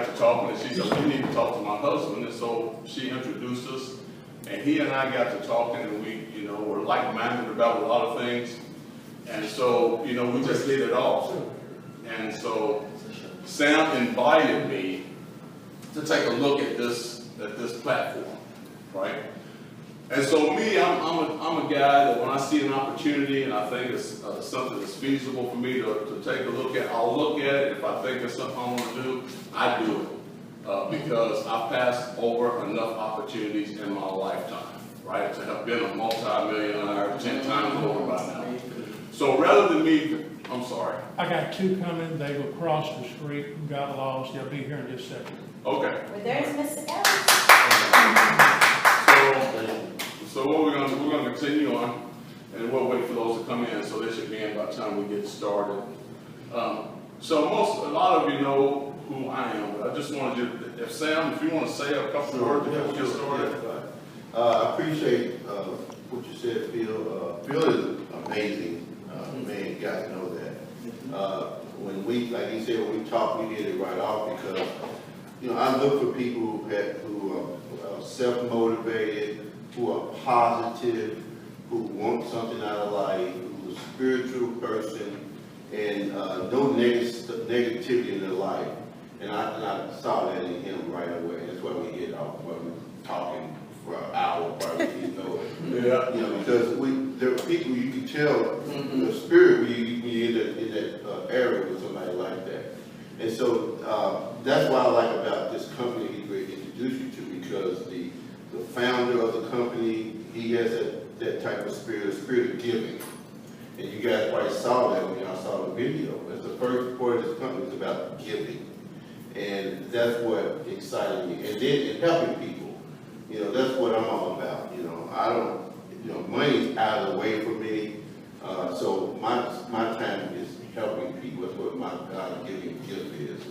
got to talking, and she said, well, you need to talk to my husband. And so she introduced us, and he and I got to talking, and we, you know, were like-minded about a lot of things. And so, you know, we just hit it off. And so Sam invited me to take a look at this platform, right? And so me, I'm a guy that when I see an opportunity and I think it's something that's feasible for me to take a look at, I'll look at it. If I think it's something I want to do, I do it. Because I've passed over enough opportunities in my lifetime, right? To have been a multi-millionaire 10 times over by now. So rather than me, I'm sorry. I got two coming. They will cross the street and got lost. They'll be here in just a second. Okay. Well, there's Mr. Evans. So what we're gonna continue on, and we'll wait for those to come in. So they should be in by the time we get started. So a lot of you know who I am, but I just wanted you, if Sam, if you want to say a couple of words before we get started. I appreciate what you said, Phill. Phill is amazing. Man, you got to know that. When we, like he said, when we talk, we hit it right off because, you know, I look for people who are self-motivated, who are positive, who want something out of life, who's a spiritual person, and no negativity in their life. And I saw that in him right away. That's why we hit off. Why we talking for an hour, probably, you know. Yeah. You know, because there are people you can tell the spirit when you're in that area with somebody like that. And so that's what I like about this company he's going to introduce you to, because the founder of the company, he has that type of spirit of giving. And you guys probably saw that when y'all saw the video. That's the first part of this company is about giving. And that's what excited me. And then helping people. You know, that's what I'm all about. You know, I don't, you know, money's out of the way for me. So my time is helping people. That's what my God-given gift is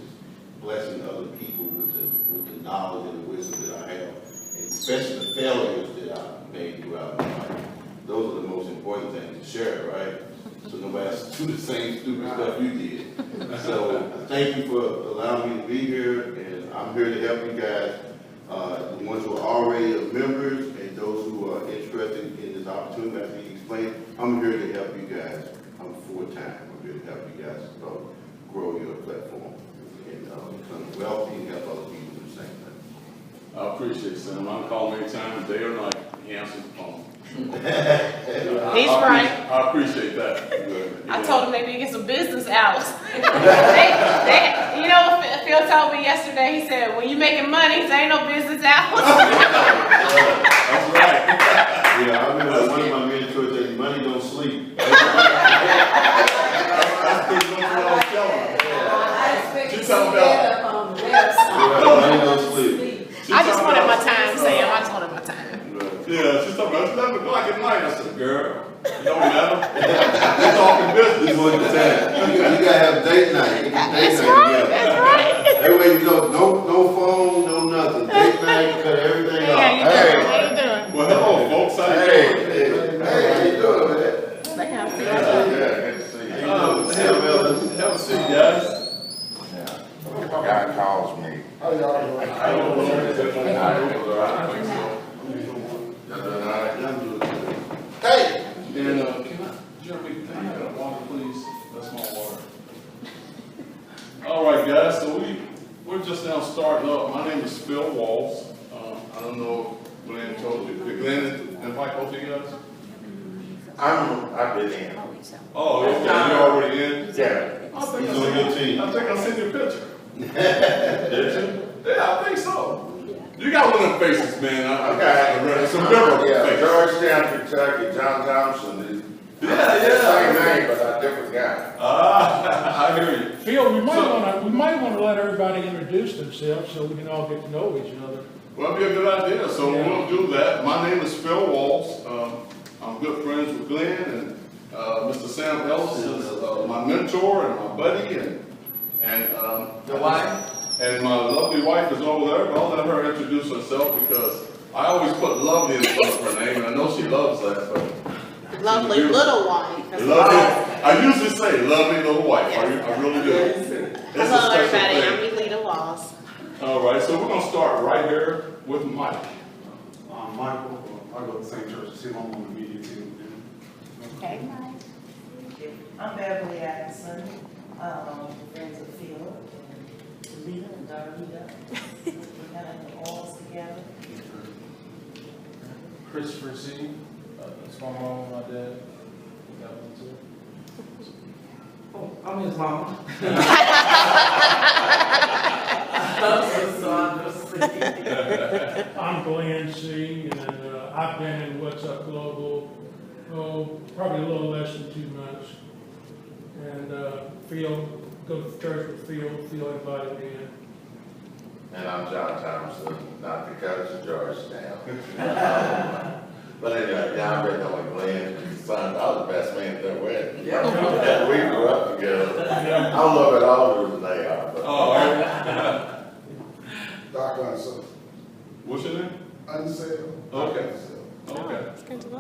blessing other people with the knowledge and the wisdom that I have, and especially the failures that I've made throughout my life. Those are the most important things to share, right? So nobody else do the same stupid stuff you did. So thank you for allowing me to be here, and I'm here to help you guys. The ones who are already members and those who are interested in this opportunity, as he explained, I'm here to help you guys. I'm full-time. I'm here to help you guys grow your platform and become wealthy and help other people do the same thing. I appreciate it, Sam. I call him anytime, day or night. He answers the phone. He's right. I appreciate that. I told him they need to get some business hours. You know what Phill told me yesterday? He said, when you making money, there ain't no business hours. That's right. Yeah, I remember one of my mentors said, money don't sleep. That's pretty much what I was telling her. She's talking about Money don't sleep. I just wanted my time, Sam. I just wanted my time. Yeah, she's talking about 11 o'clock at night. I said, girl, it don't matter. We're talking business. This is what you're saying. You gotta have date night. That's right. That's right. That way you go, no phone, no nothing. Date night, cut everything off. How you doing? How you doing? Well, hello, folks. How you doing? Hey, how you doing, man? They have to. Have a seat, guys. God calls me. I don't know if it's in my I think so. Hey! And Jeremy, can I have water, please? That's my water. All right, guys. So we're just now starting up. My name is Phill Walls. I don't know if Glenn told you. Did Glenn invite both of you guys? I've been in. Oh, okay. You're already in. Yeah. I He's on your team. think I sent you a picture. Did you? Yeah, I think so. You got one of them faces, man. I got some different faces. Georgetown, Kentucky, John Thompson. Yeah. Same name, but a different guy. I hear you. Phil, we might want to let everybody introduce themselves so we can all get to know each other. Well, that'd be a good idea. So we'll do that. My name is Phill Walls. I'm good friends with Glenn, and Mr. Sam Ellis is my mentor and my buddy, and The wife? And my lovely wife is over there, but I'll let her introduce herself because I always put lovely in front of her name, and I know she loves that. But Lovely little wife. I usually say lovely little wife. I really do. It's a Hello, special everybody. thing. I'm Elita Walls. All right, so we're gonna start right here with Mike. I'm Michael, I go to the same church as him, I'm on the media team. Okay. I'm Beverly Addison, friends of Phill, and Lita and Darlita. We kind of the oils together. Christopher C. That's my mom and my dad. Got one too. Oh, I'm his mama. I'm Glenn C., and I've been in What's Up Global, probably a little less than 2 months. And Phill, go to church with Phill invited me in. And I'm John Thompson, not the coach of Georgetown. But anyway, John been knowing Glenn, his son, I was the best man at their wedding. Yeah. We grew up together. I'm a little bit older than they are. But. Oh, all right. Dr. Unsell. What's your name? Unsell. Okay. Okay.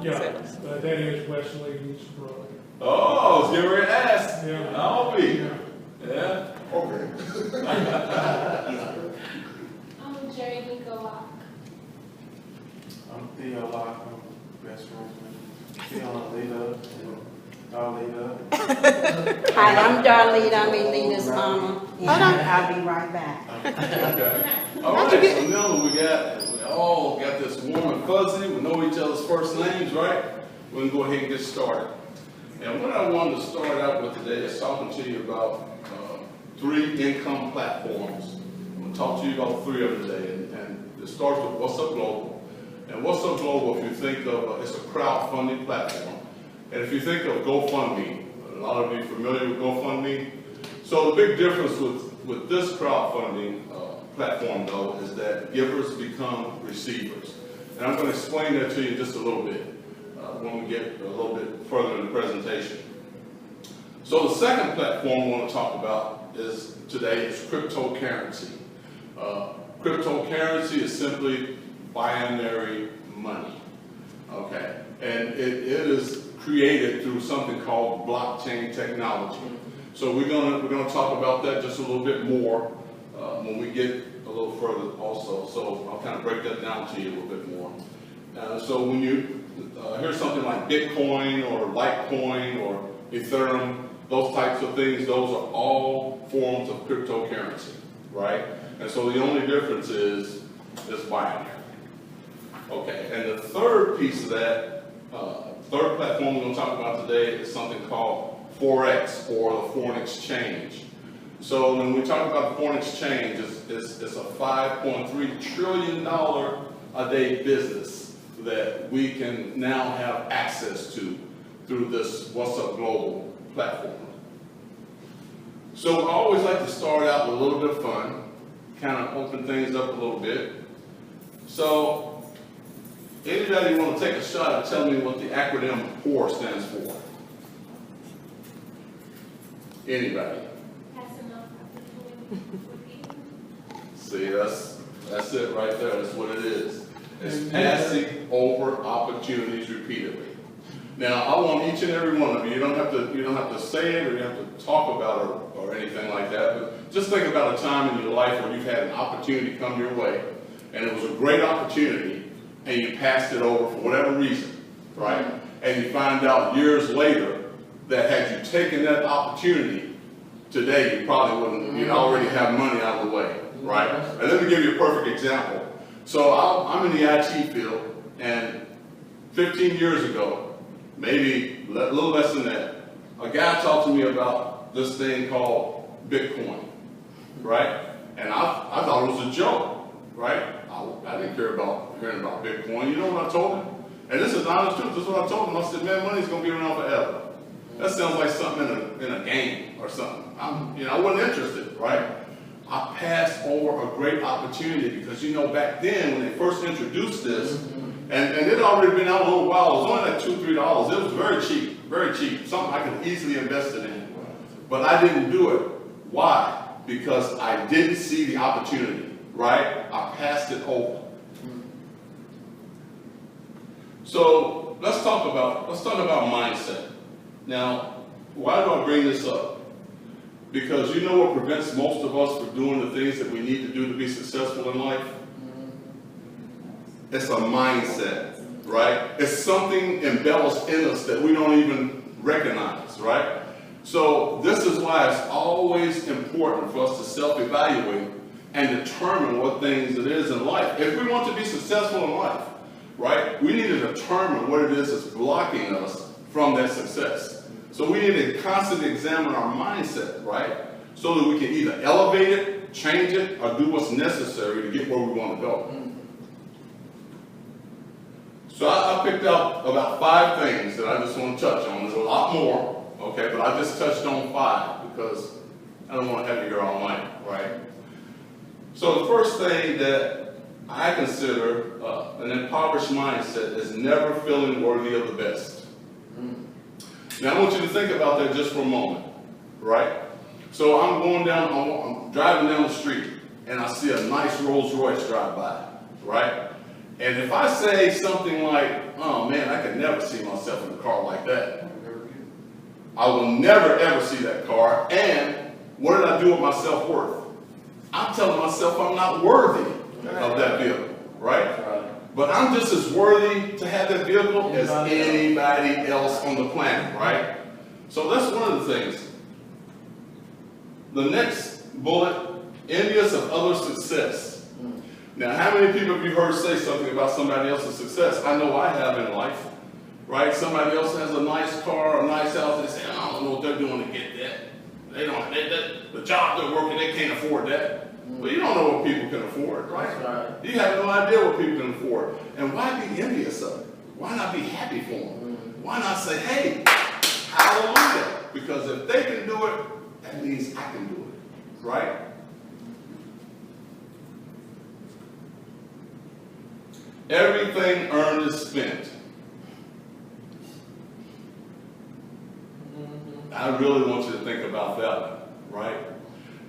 Yeah, that is Wesley, he's brother. Oh, I was getting ready to ask. Yeah. I'll be. Yeah. Yeah. Okay. I'm Jerry Nicolak. I'm Theo Locke, I'm best friends with Theo Lita, Darlita. Hi, I'm Darlene, I'm Elena's mama, and I'll be right back. Okay. All right, so now we all got this warm and fuzzy, we know each other's first names, right? We're gonna go ahead and get started. And what I wanted to start out with today is talking to you about 3 income platforms. I'm gonna talk to you about 3 of them today, and it starts with What's Up Global. And What's Up Global, if you think of, it's a crowdfunding platform. And if you think of GoFundMe, a lot of you familiar with GoFundMe. So the big difference with this crowdfunding platform, though, is that givers become receivers. And I'm going to explain that to you just a little bit when we get a little bit further in the presentation. So the second platform we want to talk about today is cryptocurrency. Cryptocurrency is simply binary money, okay? And it is created through something called blockchain technology. So we're gonna talk about that just a little bit more when we get a little further also. So I'll kind of break that down to you a little bit more. So when you hear something like Bitcoin or Litecoin or Ethereum, those types of things, those are all forms of cryptocurrency, right? And so the only difference is binary. Okay, and the third piece of that, third platform we're going to talk about today is something called Forex, or the foreign exchange. So when we talk about foreign exchange, it's a $5.3 trillion a day business that we can now have access to through this What's Up Global platform. So I always like to start out with a little bit of fun, kind of open things up a little bit. So anybody want to take a shot at telling me what the acronym POUR stands for? Anybody? That's enough for people. See, that's it right there. That's what it is. It's passing over opportunities repeatedly. Now, I want each and every one of you. You don't have to say it, or you have to talk about it or anything like that. But just think about a time in your life where you've had an opportunity come your way, and it was a great opportunity, and you passed it over for whatever reason, right? And you find out years later that had you taken that opportunity today, you probably wouldn't. You'd already have money out of the way, right? And let me give you a perfect example. So I'm in the IT field, and 15 years ago, maybe a little less than that, a guy talked to me about this thing called Bitcoin, right? And I thought it was a joke, right? I didn't care about hearing about Bitcoin. You know what I told him? And this is the honest truth. This is what I told him. I said, man, money's going to be around forever. That sounds like something in a game or something. I wasn't interested, right? I passed over a great opportunity because, back then when they first introduced this, and it had already been out a little while, it was only like $2, $3. It was very cheap, something I could easily invest it in. But I didn't do it. Why? Because I didn't see the opportunity, right? I passed it over. So let's talk about mindset. Now, why do I bring this up? Because you know what prevents most of us from doing the things that we need to do to be successful in life? It's a mindset, right? It's something embellished in us that we don't even recognize, right? So this is why it's always important for us to self-evaluate and determine what things it is in life. If we want to be successful in life, right, we need to determine what it is that's blocking us from that success. So we need to constantly examine our mindset, right, so that we can either elevate it, change it, or do what's necessary to get where we want to go. So I picked out about 5 things that I just want to touch on. There's a lot more, okay, but I just touched on 5 because I don't want to have you here all night, right? So the first thing that I consider an impoverished mindset is never feeling worthy of the best. Now I want you to think about that just for a moment, right? So I'm driving down the street and I see a nice Rolls Royce drive by, right? And if I say something like, oh man, I could never see myself in a car like that. I will never ever see that car. And what did I do with my self-worth? I'm telling myself I'm not worthy of that vehicle, right? But I'm just as worthy to have that vehicle as anybody else on the planet, right? So that's one of the things. The next bullet, envious of other success. Now, how many people have you heard say something about somebody else's success? I know I have in life, right? Somebody else has a nice car, a nice house, they say, I don't know what they're doing to get that. They don't, the job they're working, they can't afford that. Well, you don't know what people can afford, right? You have no idea what people can afford. And why be envious of it? Why not be happy for them? Why not say, hey, hallelujah? Because if they can do it, that means I can do it, right? Everything earned is spent. I really want you to think about that, right?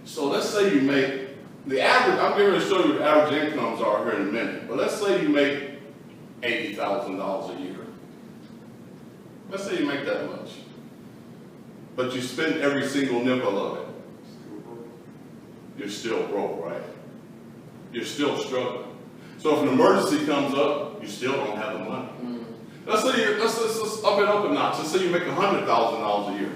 So let's say you make the average, I'm going to show you what average incomes are here in a minute, but let's say you make $80,000 a year. Let's say you make that much. But you spend every single nickel of it. You're still broke, right? You're still struggling. So if an emergency comes up, you still don't have the money. Let's say let's up it up a notch. Let's say you make $100,000 a year,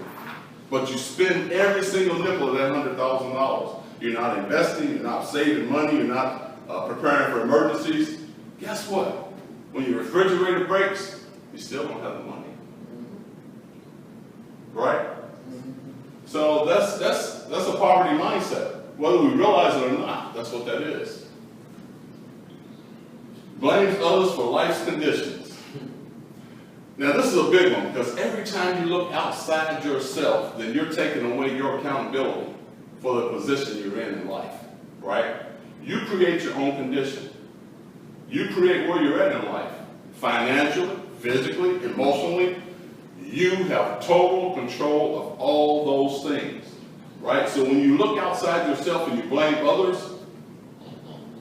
but you spend every single nickel of that $100,000. You're not investing, you're not saving money, you're not preparing for emergencies. Guess what? When your refrigerator breaks, you still don't have the money. Right? So that's a poverty mindset. Whether we realize it or not, that's what that is. Blames others for life's conditions. Now this is a big one because every time you look outside yourself, then you're taking away your accountability for the position you're in life, right? You create your own condition. You create where you're at in life. Financially, physically, emotionally, you have total control of all those things, right? So when you look outside yourself and you blame others,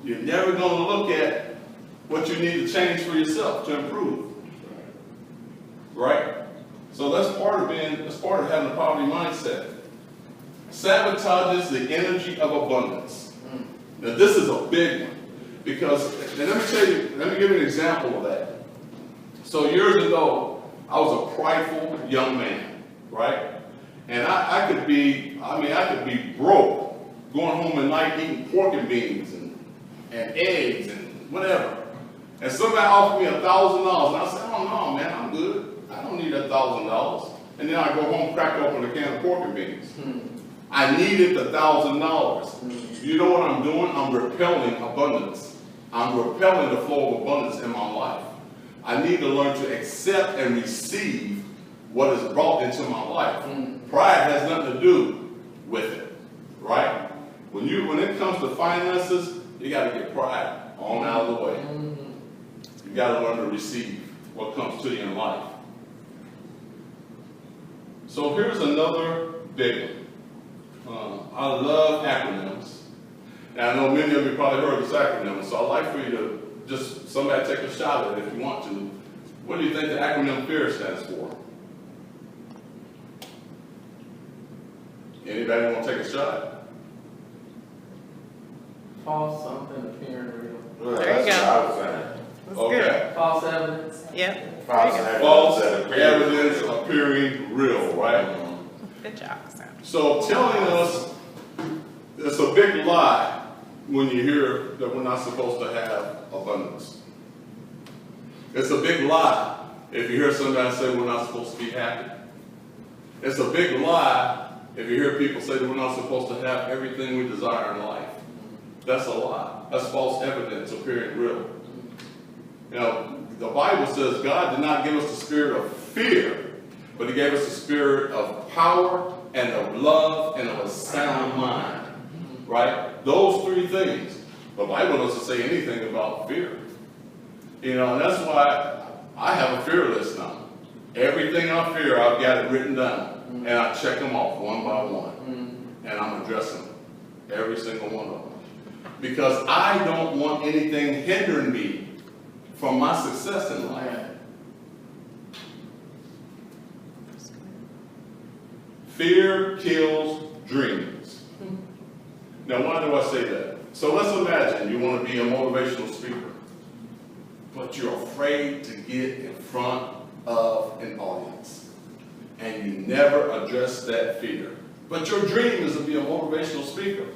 you're never going to look at what you need to change for yourself to improve, right? So that's part of having a poverty mindset. Sabotages the energy of abundance. Now this is a big one because, and let me give you an example of that. So years ago, I was a prideful young man, right? And I could be broke, going home at night eating pork and beans and eggs and whatever. And somebody offered me $1,000, and I said, oh no, man, I'm good. I don't need $1,000. And then I go home, crack open a can of pork and beans. I needed the $1,000. You know what I'm doing? I'm repelling abundance. I'm repelling the flow of abundance in my life. I need to learn to accept and receive what is brought into my life. Pride has nothing to do with it, right? When it comes to finances, you got to get pride on out of the way. You got to learn to receive what comes to you in life. So here's another big one. I love acronyms. Now I know many of you probably heard this acronym, so I'd like for you to just somebody take a shot at it if you want to. What do you think the acronym FAIR stands for? Anybody want to take a shot? False something appearing real. Well, There you that's go. what I was saying. That's Okay. False evidence. good. Yep. False False evidence evidence appearing real, right? Good job, Sam. So telling us it's a big lie when you hear that we're not supposed to have abundance. It's a big lie if you hear somebody say we're not supposed to be happy. It's a big lie if you hear people say that we're not supposed to have everything we desire in life. That's a lie. That's false evidence appearing real. You know, the Bible says God did not give us the spirit of fear, but He gave us the spirit of power and of love and of a sound mind. Right? Those three things. The Bible doesn't say anything about fear. You know, and that's why I have a fear list now. Everything I fear, I've got it written down. And I check them off one by one. And I'm addressing them. Every single one of them. Because I don't want anything hindering me from my success in life. Fear kills dreams. Now, why do I say that? So let's imagine you want to be a motivational speaker, but you're afraid to get in front of an audience, and you never address that fear. But your dream is to be a motivational speaker.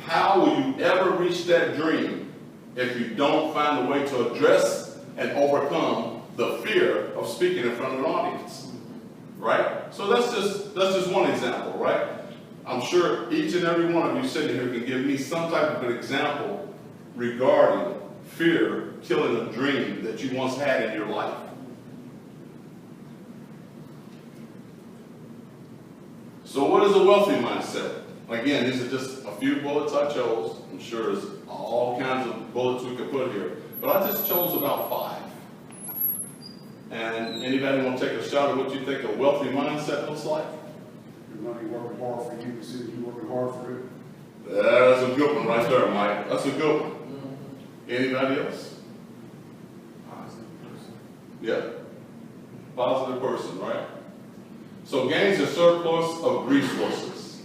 How will you ever reach that dream if you don't find a way to address and overcome the fear of speaking in front of an audience? Right? So that's just one example, right? I'm sure each and every one of you sitting here can give me some type of an example regarding fear killing a dream that you once had in your life. So what is a wealthy mindset? Again, these are just a few bullets I chose. I'm sure there's all kinds of bullets we could put here. But I just chose about 5. And anybody want to take a shot at what you think a wealthy mindset looks like? Your money working hard for you, consider you working hard for it. That's a good one right there, Mike. That's a good one. Anybody else? Positive person. Yeah. Positive person, right? So gains a surplus of resources.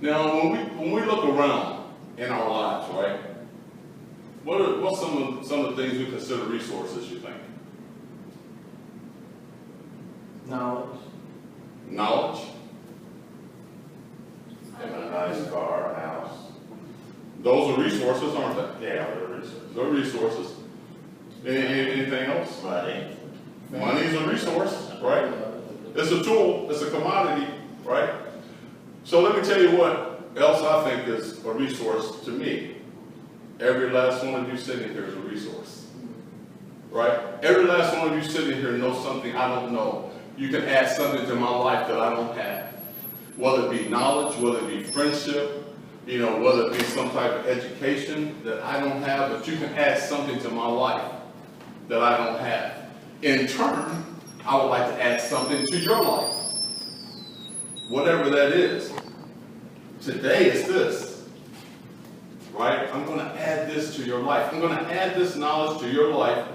Now, when we look around in our lives, right? What's some of the things we consider resources, you think? Knowledge. Knowledge. And a nice car, a house. Those are resources, aren't they? Yeah, they're research. They're resources. Anything else? Money. Money is a resource, right? It's a tool, it's a commodity, right? So let me tell you what else I think is a resource to me. Every last one of you sitting here is a resource, right? Every last one of you sitting here knows something I don't know. You can add something to my life that I don't have. Whether it be knowledge, whether it be friendship, you know, whether it be some type of education that I don't have, but you can add something to my life that I don't have. In turn, I would like to add something to your life. Whatever that is. Today is this. Right? I'm going to add this to your life. I'm going to add this knowledge to your life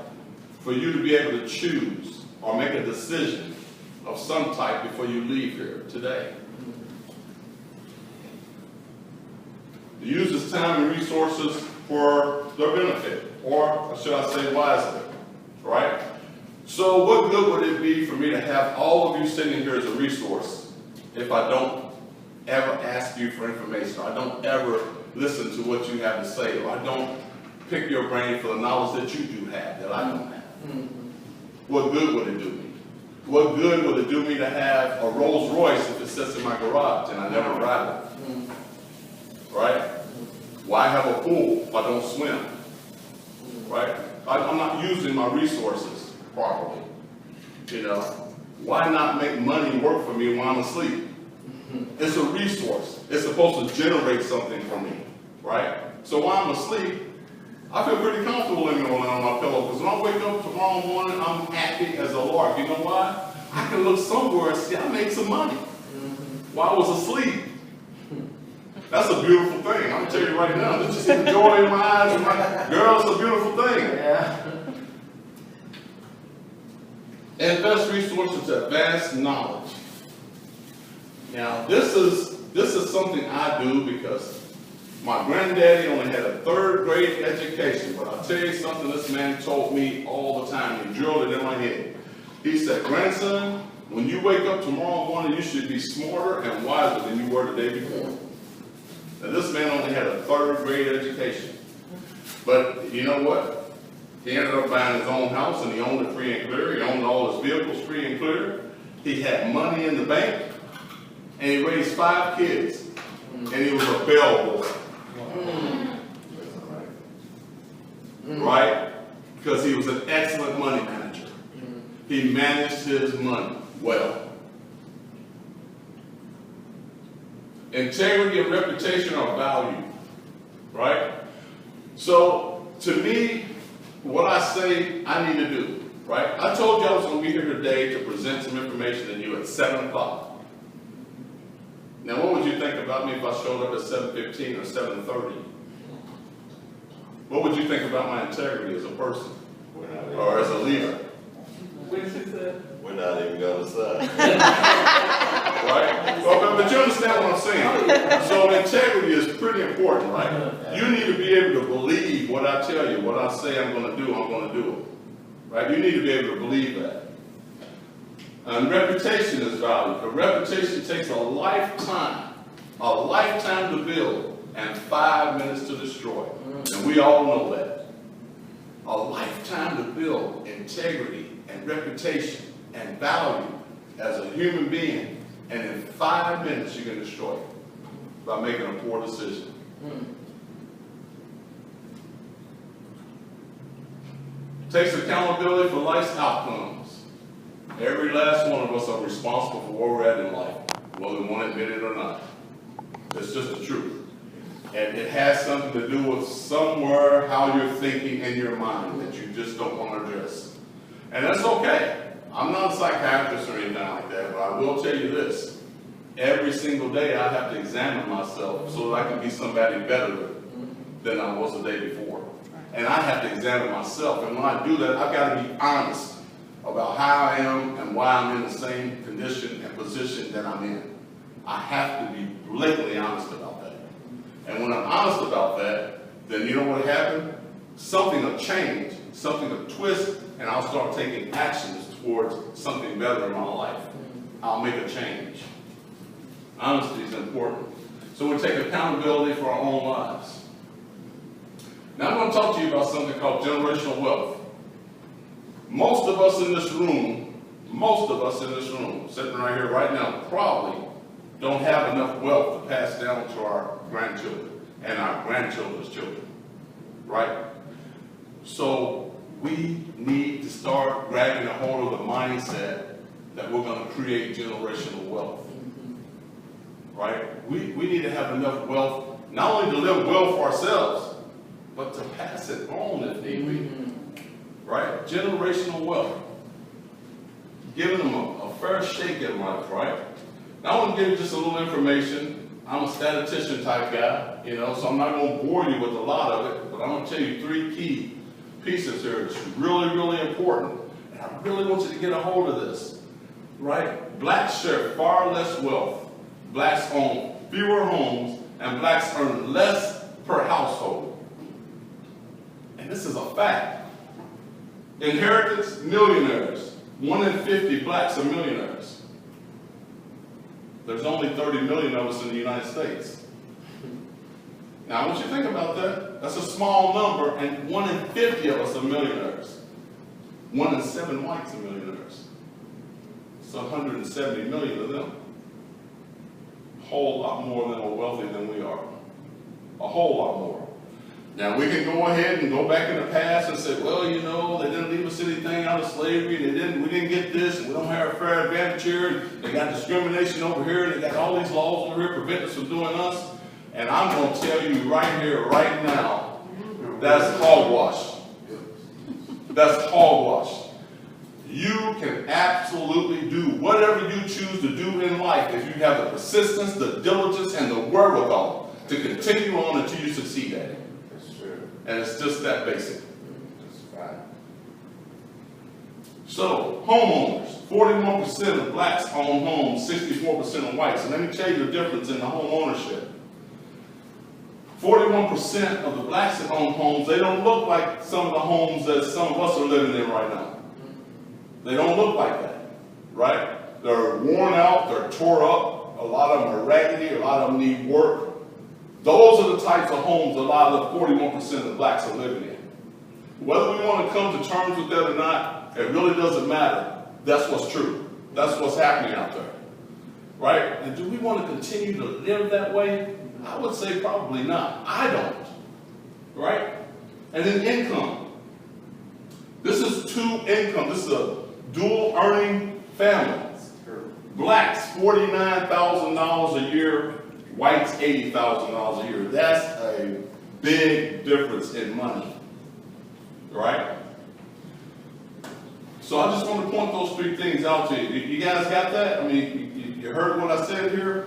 for you to be able to choose or make a decision of some type before you leave here today. Use this time and resources for their benefit, or should I say wisely, right? So what good would it be for me to have all of you sitting here as a resource if I don't ever ask you for information, or I don't ever listen to what you have to say, or I don't pick your brain for the knowledge that you do have that I don't have? What good would it do me? What good would it do me to have a Rolls Royce if it sits in my garage and I never ride it? Right? Why have a pool if I don't swim? Right? I'm not using my resources properly. You know? Why not make money work for me while I'm asleep? It's a resource. It's supposed to generate something for me. Right? So while I'm asleep, I feel pretty comfortable in on my pillow, because when I wake up tomorrow morning, I'm happy as a lark. You know why? I can look somewhere and see I made some money while I was asleep. That's a beautiful thing. I'm gonna tell you right now. Just see the joy in my eyes. Girl, it's a beautiful thing. Yeah. Invest resources to advance knowledge. Now, this is something I do because my granddaddy only had a 3rd grade education, but I'll tell you something this man told me all the time. He drilled it in my head. He said, grandson, when you wake up tomorrow morning, you should be smarter and wiser than you were the day before. Now, this man only had a 3rd grade education. But you know what? He ended up buying his own house, and he owned it free and clear. He owned all his vehicles free and clear. He had money in the bank, and he raised 5 kids. And he was a bellboy. Right? Because he was an excellent money manager. He managed his money well. Integrity and reputation are valued. Right? So, to me, what I say I need to do, right? I told you I was going to be here today to present some information to you at 7 o'clock. Now, what would you think about me if I showed up at 7:15 or 7:30? What would you think about my integrity as a person or as a leader? We're not even gonna say. Right? Well, but you understand what I'm saying. So integrity is pretty important, right? You need to be able to believe what I tell you, what I say I'm going to do, I'm going to do it. Right? You need to be able to believe that. And reputation is valuable. But reputation takes a lifetime to build and 5 minutes to destroy. And we all know that. A lifetime to build integrity and reputation and value as a human being, and in 5 minutes you can destroy it by making a poor decision. Takes accountability for life's outcomes. Every last one of us are responsible for where we're at in life, whether we want to admit it or not. It's just the truth. And it has something to do with somewhere how you're thinking in your mind that you just don't want to address. And that's okay. I'm not a psychiatrist or anything like that, but I will tell you this. Every single day I have to examine myself so that I can be somebody better than I was the day before. And I have to examine myself. And when I do that, I've got to be honest about how I am and why I'm in the same condition and position that I'm in. I have to be blatantly honest about that. And when I'm honest about that, then you know what happened? Something will change, something will twist, and I'll start taking actions towards something better in my life. I'll make a change. Honesty is important. So we take accountability for our own lives. Now I'm going to talk to you about something called generational wealth. Most of us in this room, sitting right here right now, probably don't have enough wealth to pass down to our grandchildren and our grandchildren's children, right? So we need to start grabbing a hold of the mindset that we're going to create generational wealth, right? We need to have enough wealth, not only to live well for ourselves, but to pass it on if need be, right? Generational wealth. Giving them a fair shake in life, right? Now I want to give you just a little information. I'm a statistician type guy, you know, so I'm not going to bore you with a lot of it, but I'm going to tell you 3 key pieces here that's really, really important. And I really want you to get a hold of this, right? Blacks share far less wealth. Blacks own fewer homes, and blacks earn less per household. And this is a fact. Inheritance, millionaires. 1 in 50 blacks are millionaires. There's only 30 million of us in the United States. Now, I want you to think about that. That's a small number, and 1 in 50 of us are millionaires. 1 in 7 whites are millionaires. It's 170 million of them. A whole lot more than are wealthy than we are. A whole lot more. Now, we can go ahead and go back in the past and say, well, you know, they didn't leave us anything out of slavery, we didn't get this, and we don't have a fair advantage here, and they got discrimination over here, and they got all these laws over here preventing us from doing us. And I'm going to tell you right here, right now, that's hogwash. That's hogwash. You can absolutely do whatever you choose to do in life if you have the persistence, the diligence, and the wherewithal to continue on until you succeed at it. And it's just that basic. So, homeowners, 41% of blacks own homes, 64% of whites. And let me tell you the difference in the home ownership. 41% of the blacks that own homes, they don't look like some of the homes that some of us are living in right now. They don't look like that, right? They're worn out, they're tore up, a lot of them are raggedy, a lot of them need work. Those are the types of homes a lot of the 41% of blacks are living in. Whether we want to come to terms with that or not, it really doesn't matter. That's what's true. That's what's happening out there, right? And do we want to continue to live that way? I would say probably not. I don't, right? And then income. This is two income. This is a dual earning family. Blacks, $49,000 a year. Whites, $80,000 a year. That's a big difference in money, right? So I just want to point those three things out to you. You guys got that? I mean, you heard what I said here?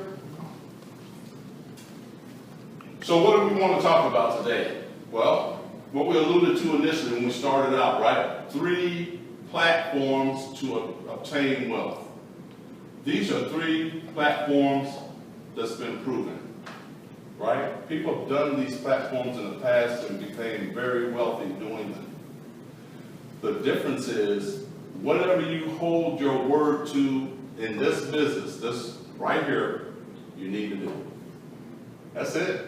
So what do we want to talk about today? Well, what we alluded to initially when we started out, right? 3 platforms to obtain wealth. These are 3 platforms that's been proven, right? People have done these platforms in the past and became very wealthy doing them. The difference is, whatever you hold your word to in this business, this right here, you need to do. That's it,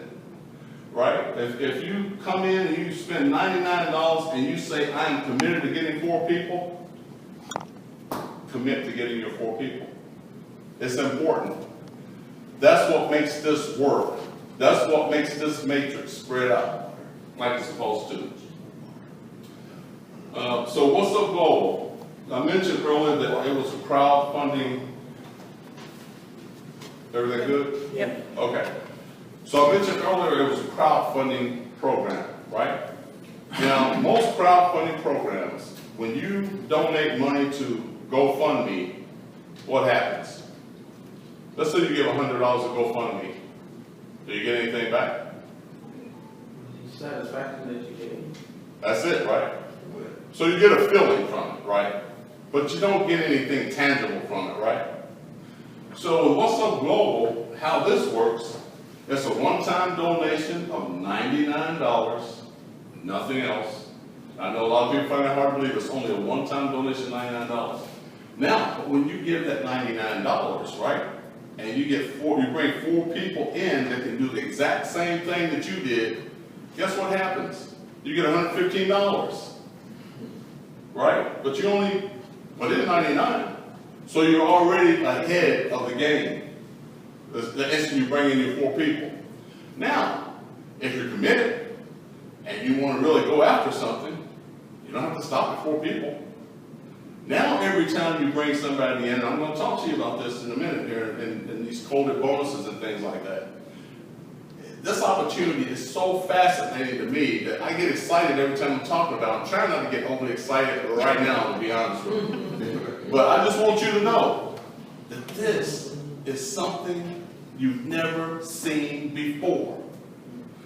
right? If you come in and you spend $99 and you say, I am committed to getting 4 people, commit to getting your 4 people. It's important. That's what makes this work. That's what makes this matrix spread out like it's supposed to. So what's up global? I mentioned earlier that it was a crowdfunding. Everything good? Yep. Okay. So I mentioned earlier it was a crowdfunding program, right? Now, most crowdfunding programs, when you donate money to GoFundMe, what happens? Let's say you give $100 to GoFundMe. Do you get anything back? Satisfaction that you gave. That's it, right? So you get a feeling from it, right? But you don't get anything tangible from it, right? So with What's Up Global, how this works, it's a one-time donation of $99, nothing else. I know a lot of people find it hard to believe it's only a one-time donation, $99. Now, when you give that $99, right, and you bring 4 people in that can do the exact same thing that you did, guess what happens? You get $115, right? But you only put in $99, so you're already ahead of the game. The instant you bring in your 4 people. Now, if you're committed and you want to really go after something, you don't have to stop at 4 people. Now, every time you bring somebody in, and I'm going to talk to you about this in a minute here, and these coded bonuses and things like that. This opportunity is so fascinating to me that I get excited every time I'm talking about it. I'm trying not to get overly excited right now, to be honest with you. But I just want you to know that this is something you've never seen before.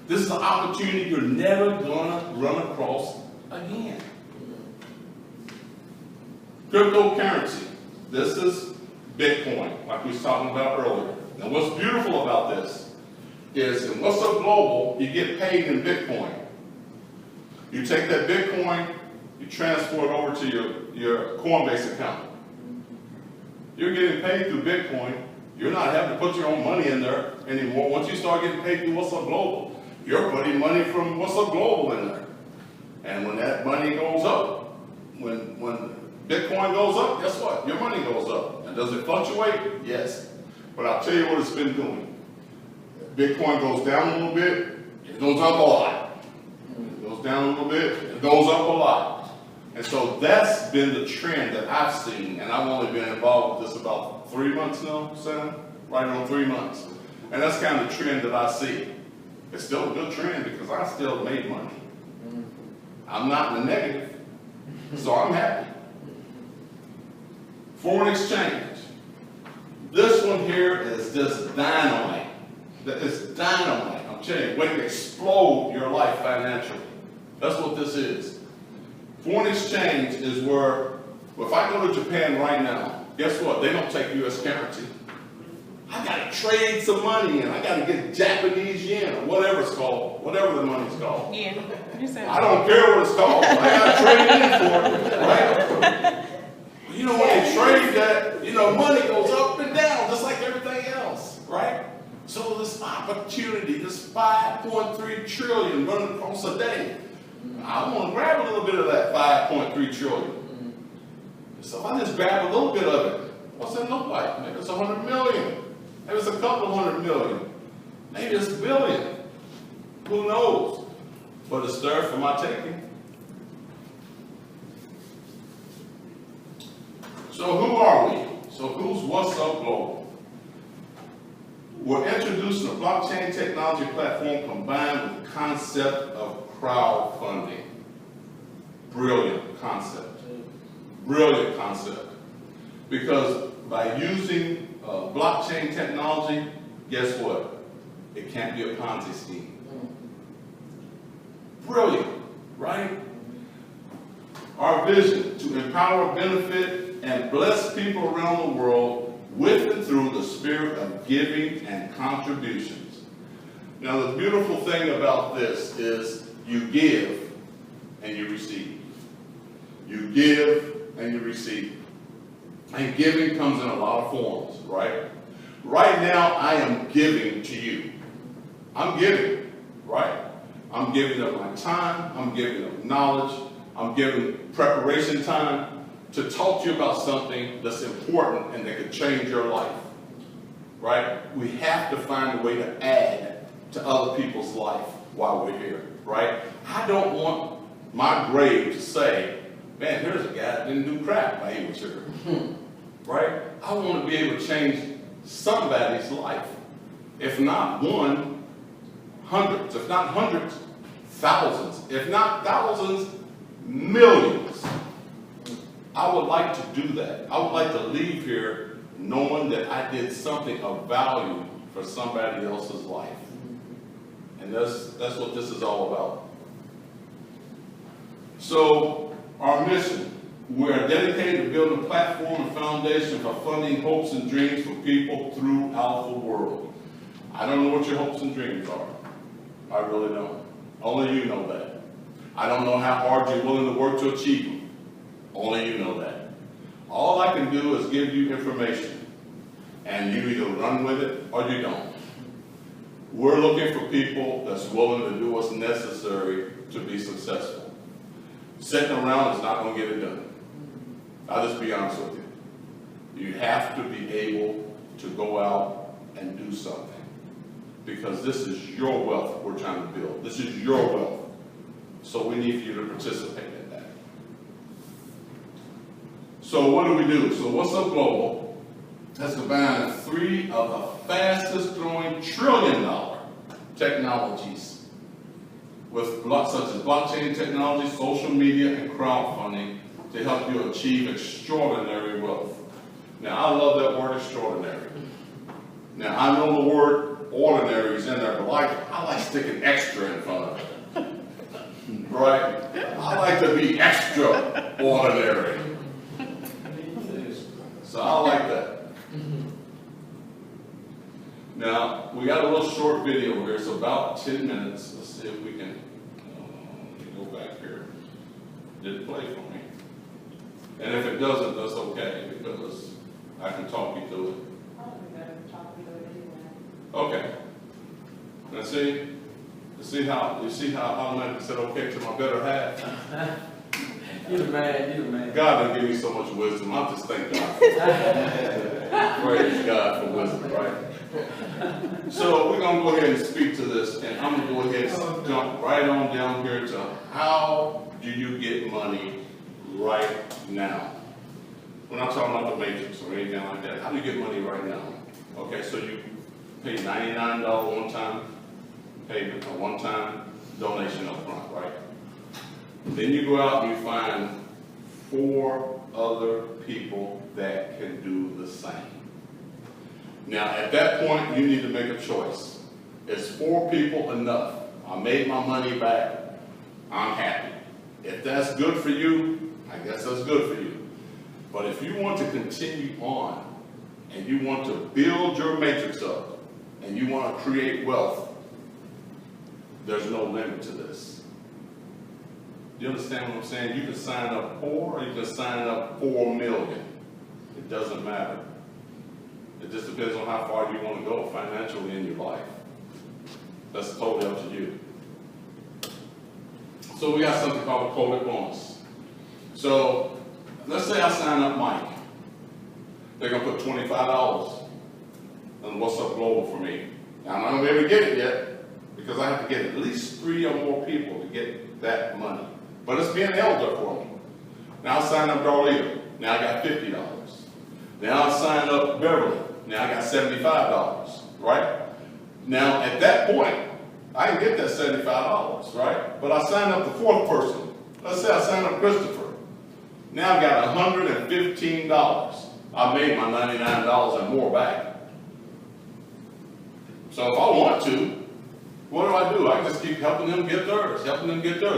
This is an opportunity you're never going to run across again. Cryptocurrency. This is Bitcoin, like we were talking about earlier. Now what's beautiful about this is in What's Up Global, you get paid in Bitcoin. You take that Bitcoin, you transfer it over to your Coinbase account. You're getting paid through Bitcoin. You're not having to put your own money in there anymore. Once you start getting paid through What's Up Global, you're putting money from What's Up Global in there. And when that money goes up, when Bitcoin goes up, guess what? Your money goes up. And does it fluctuate? Yes. But I'll tell you what it's been doing. Bitcoin goes down a little bit, it goes up a lot. It goes down a little bit, it goes up a lot. And so that's been the trend that I've seen, and I've only been involved with this about 3 months now, Sam? Right on 3 months. And that's kind of the trend that I see. It's still a good trend because I still made money. I'm not in the negative, so I'm happy. Foreign exchange. This one here is just dynamite. It's dynamite. I'm telling you, waiting to explode your life financially. That's what this is. Foreign exchange is where, if I go to Japan right now, guess what? They don't take U.S. currency. I gotta trade some money in. I gotta get Japanese yen or whatever it's called, whatever the money's called. Yeah, you said. I don't care what it's called. I gotta trade in for it, right? You know, when they trade that, you know, money goes up and down just like everything else, right? So this opportunity, this 5.3 trillion running across a day, I want to grab a little bit of that 5.3 trillion. So if I just grab a little bit of it, what's that look like? Maybe it's 100 million. Maybe it's a couple of 100 million. Maybe it's a billion. Who knows? But it's there for my taking. So who are we? So who's What's Up Global? We're introducing a blockchain technology platform combined with the concept of crowdfunding. Brilliant concept. Brilliant concept. Because by using blockchain technology, guess what? It can't be a Ponzi scheme. Brilliant, right? Our vision to empower, benefit, and bless people around the world with and through the spirit of giving and contributions. Now, the beautiful thing about this is you give and you receive. You give and you receive. And giving comes in a lot of forms, right? Right now, I am giving to you. I'm giving, right? I'm giving up my time. I'm giving up knowledge. I'm giving preparation time to talk to you about something that's important and that could change your life, right? We have to find a way to add to other people's life while we're here, right? I don't want my grave to say, man, here's a guy that didn't do crap while he was here, right? I want to be able to change somebody's life. If not one, hundreds. If not hundreds, thousands. If not thousands, millions. I would like to do that. I would like to leave here knowing that I did something of value for somebody else's life. And that's what this is all about. So, our mission, we are dedicated to building a platform and foundation for funding hopes and dreams for people throughout the world. I don't know what your hopes and dreams are. I really don't. Only you know that. I don't know how hard you're willing to work to achieve them. Only you know that. All I can do is give you information, and you either run with it or you don't. We're looking for people that's willing to do what's necessary to be successful. Sitting around is not going to get it done. I'll just be honest with you. You have to be able to go out and do something, because this is your wealth we're trying to build. This is your wealth. So we need for you to participate in that. So what do? So What's Up Global has combined 3 of the fastest growing trillion-dollar technologies with such as blockchain technology, social media, and crowdfunding to help you achieve extraordinary wealth. Now, I love that word extraordinary. Now, I know the word ordinary is in there, but I like sticking extra in front of it. Right? I like to be extraordinary. So I like that. Now, we got a little short video here. It's about 10 minutes. Let's see if we can go back here. Did it play for me? And if it doesn't, that's okay, because I can talk you through it. Okay. Now see? You see how automatically said okay to my better half? You the man. God done give me so much wisdom. I just thank God. Praise God for wisdom, right? So we're going to go ahead and speak to this, and I'm going to go ahead and jump right on down here to how do you get money right now? We're not talking about the matrix or anything like that. How do you get money right now? Okay, so you pay $99 one time payment, a one-time donation up front, right? Then you go out and you find 4 other people that can do the same. Now, at that point, you need to make a choice. Is 4 people enough? I made my money back. I'm happy. If that's good for you, I guess that's good for you. But if you want to continue on, and you want to build your matrix up, and you want to create wealth, there's no limit to this. Do you understand what I'm saying? You can sign up 4, or you can sign up 4 million. It doesn't matter. It just depends on how far you want to go financially in your life. That's totally up to you. So we got something called a coded bonus. So let's say I sign up Mike. They're going to put $25 on What's Up Global for me. Now, I'm not going to be able to get it yet because I have to get at least 3 or more people to get that money. But it's being held up for me. Now I sign up Darlita. Now I got $50. Now I sign up Beverly. Now I got $75, right? Now at that point, I can get that $75, right? But I sign up the 4th person. Let's say I sign up Christopher. Now I've got $115. I made my $99 and more back. So if I want to, what do? I just keep helping them get theirs,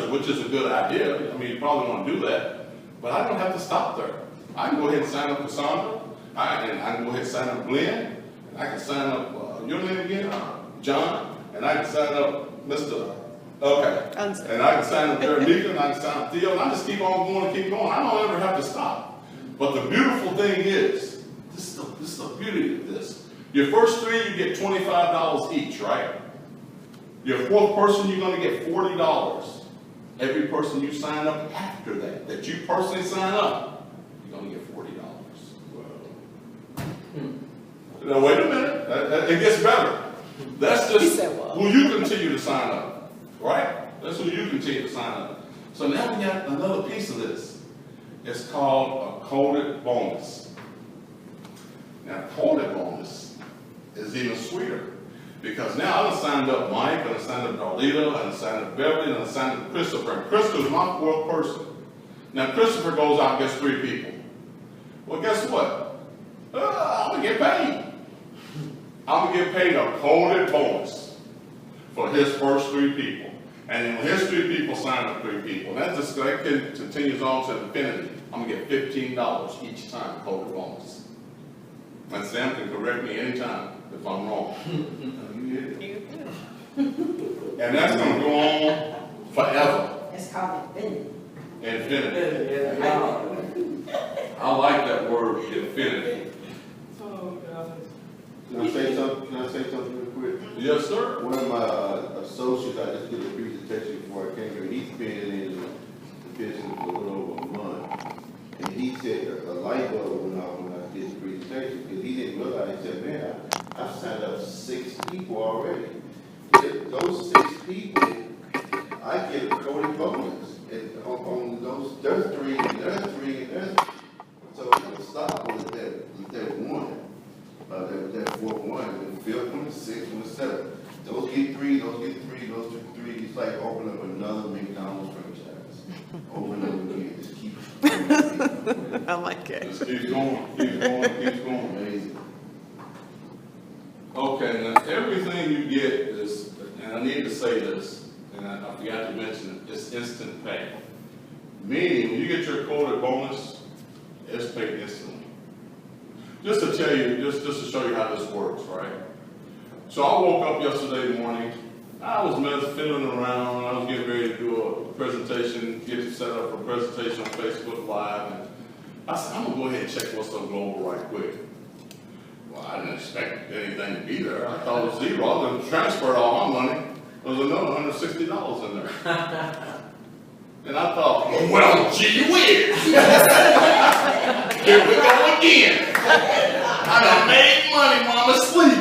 which is a good idea. I mean, you probably want to do that, but I don't have to stop there. I can go ahead and sign up Cassandra, and I can go ahead and sign up Glenn, and I can sign up, your name again? John, and I can sign up Mr. Okay, and I can sign up Jeremiah, and I can sign up Theo, and I just keep on going and keep going. I don't ever have to stop. But the beautiful thing is, this is the beauty of this. Your first 3, you get $25 each, right? Your 4th person, you're going to get $40. Every person you sign up after that you personally sign up, you're going to get $40. Now, wait a minute. It gets better. That's just who you continue to sign up, right? That's who you continue to sign up. So now we got another piece of this. It's called a coded bonus. Now, coded bonus is even sweeter. Because now I done signed up Mike, I done signed up Darlita, I done signed up Beverly, and I done signed up Christopher. And Christopher's my 4th person. Now Christopher goes out and gets 3 people. Well, guess what? I'm going to get paid. I'm going to get paid a coded bonus for his first 3 people. And then when his 3 people sign up 3 people, that continues on to infinity. I'm going to get $15 each time coded bonus. And Sam can correct me anytime if I'm wrong. And that's going to go on forever. It's called infinity. Infinity. I like that word, infinity. Can I say something real quick? Yes, sir. One of my associates, I just did a presentation before I came here. He's been in the business for a little over a month. And he said a light bulb went off when I did the presentation because he didn't realize. He said, man, I've signed up 6 people already. Those 6 people, I get a coded bonus. And on those, there's 3, and there's 3, and there's. So it don't stop with that 1. That 4th one, and Phill from the 6th from the 7th. Those get 3, those get 3, those get 3. It's like opening up another McDonald's franchise. Over and over again. Just keep I like it. Just keep going, keep going. amazing. Okay, now everything you get is, and I need to say this, and I forgot to mention it, it's instant pay. Meaning, when you get your quoted bonus, it's paid instantly. Just to tell you, just to show you how this works, right? So I woke up yesterday morning, I was fiddling around, I was getting ready to do a presentation, get it set up for a presentation on Facebook Live, and I said, I'm gonna go ahead and check What's Up Global right quick. Well, I didn't expect anything to be there. I thought it was 0. I was gonna transfer all my money. There was another $160 in there. And I thought, well, gee whiz. Here we go again. I done made money while I'm asleep.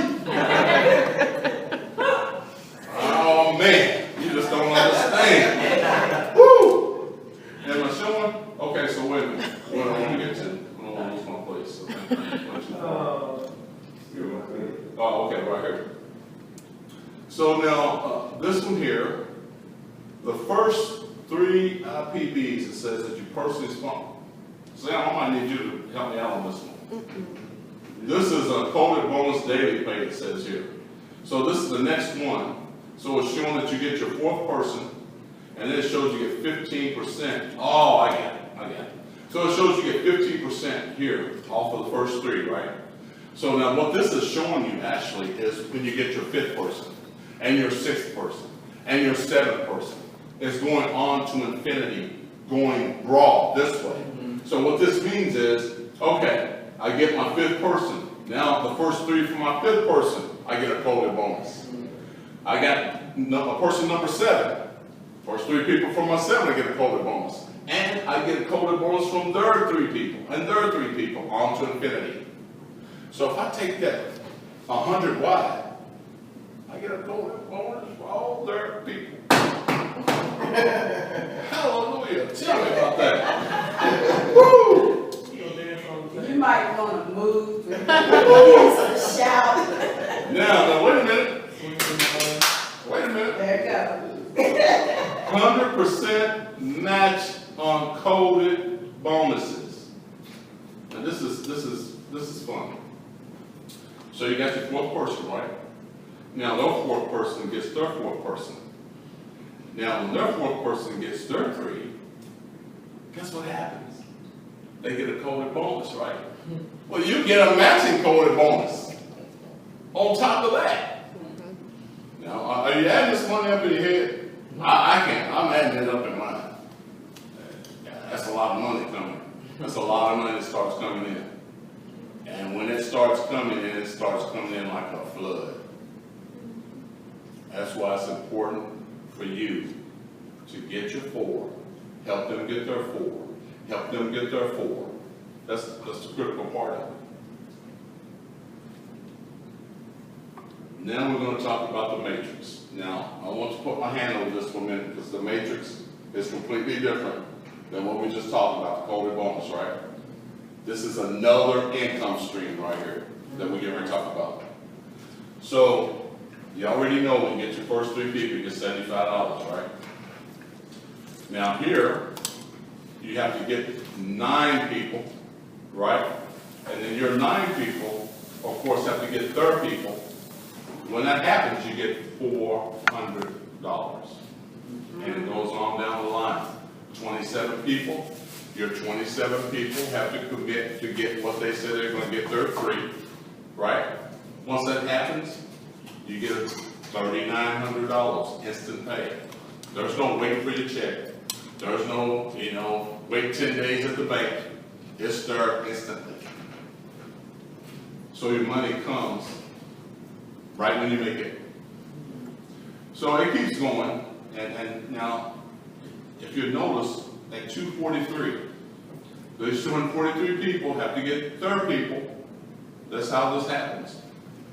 Oh man, you just don't understand. Woo! Am I showing? Okay, so wait a minute. What I want to get to? I don't want to lose my place. Oh, okay, right here. So now, this one here, the first 3 IPBs, it says that you personally sponsor. Sam, I might need you to help me out on this one. This is a coded bonus daily pay, it says here. So this is the next one. So it's showing that you get your 4th person, and then it shows you get 15%. Oh, I got it. So it shows you get 15% here off of the first 3, right? So now what this is showing you actually is when you get your 5th person, and your 6th person, and your 7th person. It's going on to infinity, going broad this way. So what this means is, okay, I get my 5th person. Now the first 3 for my 5th person, I get a COVID bonus. I got a person number 7. First 3 people from my 7, I get a COVID bonus. And I get a COVID bonus from their 3 people, and their 3 people, on to infinity. So if I take that 100 wide, I get a COVID bonus for all their people. Hallelujah. Tell me about that. Woo! You might want to move, shout. Now, wait a minute. Wait a minute. There it goes. 100% match on COVID bonuses. And this is fun. So you got your 4th person, right? Now their 4th person gets their 4th person. Now when their 4th person gets their 3, guess what happens? They get a COVID bonus, right? Well, you get a matching COVID bonus on top of that. Now, are you adding this money up in your head? I can't. I'm adding it up in mine. That's a lot of money coming. That's a lot of money that starts coming in. And when it starts coming in, it starts coming in like a flood. That's why it's important for you to get your 4, help them get their 4, help them get their 4. That's the critical part of it. Now we're going to talk about the matrix. Now, I want to put my hand on this for a minute because the matrix is completely different than what we just talked about, the COVID bonus, right? This is another income stream right here that we're going to talk about. So, you already know when you get your first 3 people, you get $75, right? Now here, you have to get 9 people, right? And then your 9 people, of course, have to get their people. When that happens, you get $400. And it goes on down the line. 27 people, your 27 people have to commit to get what they say they're going to get their 3, right? Once that happens, you get $3,900 instant pay. There's no waiting for your check. There's no, wait 10 days at the bank. It's there instantly. So your money comes right when you make it. So it keeps going, and now, if you notice, at 243, those 243 people have to get their people. That's how this happens.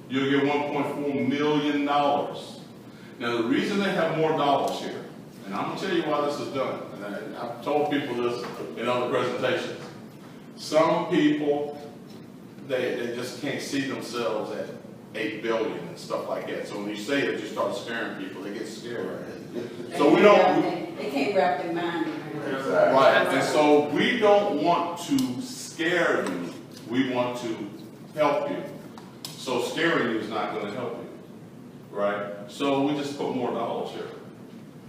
You'll get $1.4 million. Now, the reason they have more dollars here, and I'm going to tell you why this is done, and I've told people this in other presentations. Some people, they just can't see themselves at 8 billion and stuff like that. So when you say it, you start scaring people. They get scared. So we don't. They can't wrap their mind around it. Exactly. Right, and so we don't want to scare you. We want to help you. So scaring you is not going to help you, right? So we just put more dollars here.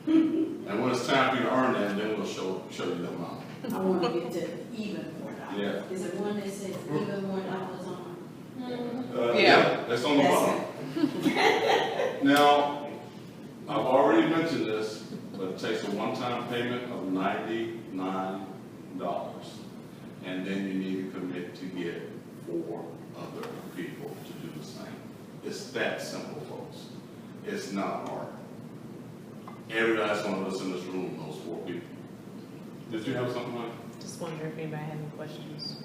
And when it's time for you to earn that, then we'll show you the amount. I want to get to even $4. Yeah. Is it one that says even $1 on? Yeah, that's on the bottom. Now, I've already mentioned this, but it takes a one-time payment of $99. And then you need to commit to get 4 other people to do the same. It's that simple, folks. It's not hard. Every last one of us in this room knows 4 people. Did you have something like? Just wondering if anybody had any questions.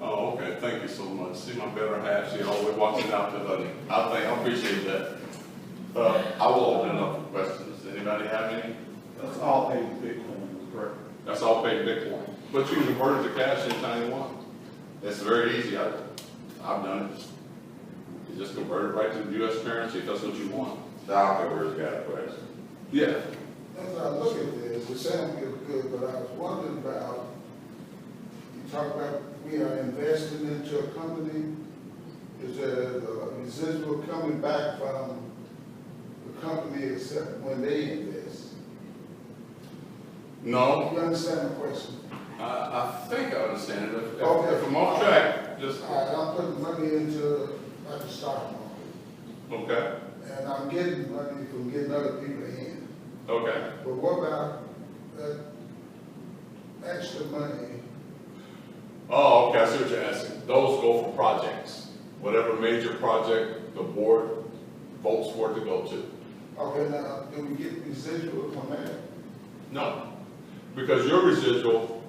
Oh, okay. Thank you so much. See my better half. She always watching out to honey. I appreciate that. I will open up for questions. Anybody have any? That's all paid in Bitcoin, correct? That's all paid Bitcoin. But you can convert it to cash anytime you want. It's very easy. I've done it. You just convert it right to the U.S. currency if that's what you want. Doctor's got a question. Yeah. As I look at this, it sounds good, but I was wondering about, you talk about we are investing into a company. Is there a residual coming back from the company except when they invest? No, You understand the question? I think I understand it. Okay. If I'm off track, just, All right, I'm putting money into, like the stock market, okay, and I'm getting money from getting other people in. okay. But what about that extra money? Oh, okay, I see what you're asking. Those go for projects. Whatever major project the board votes for it to go to. Okay, now, do we get residual from that? No, because your residual,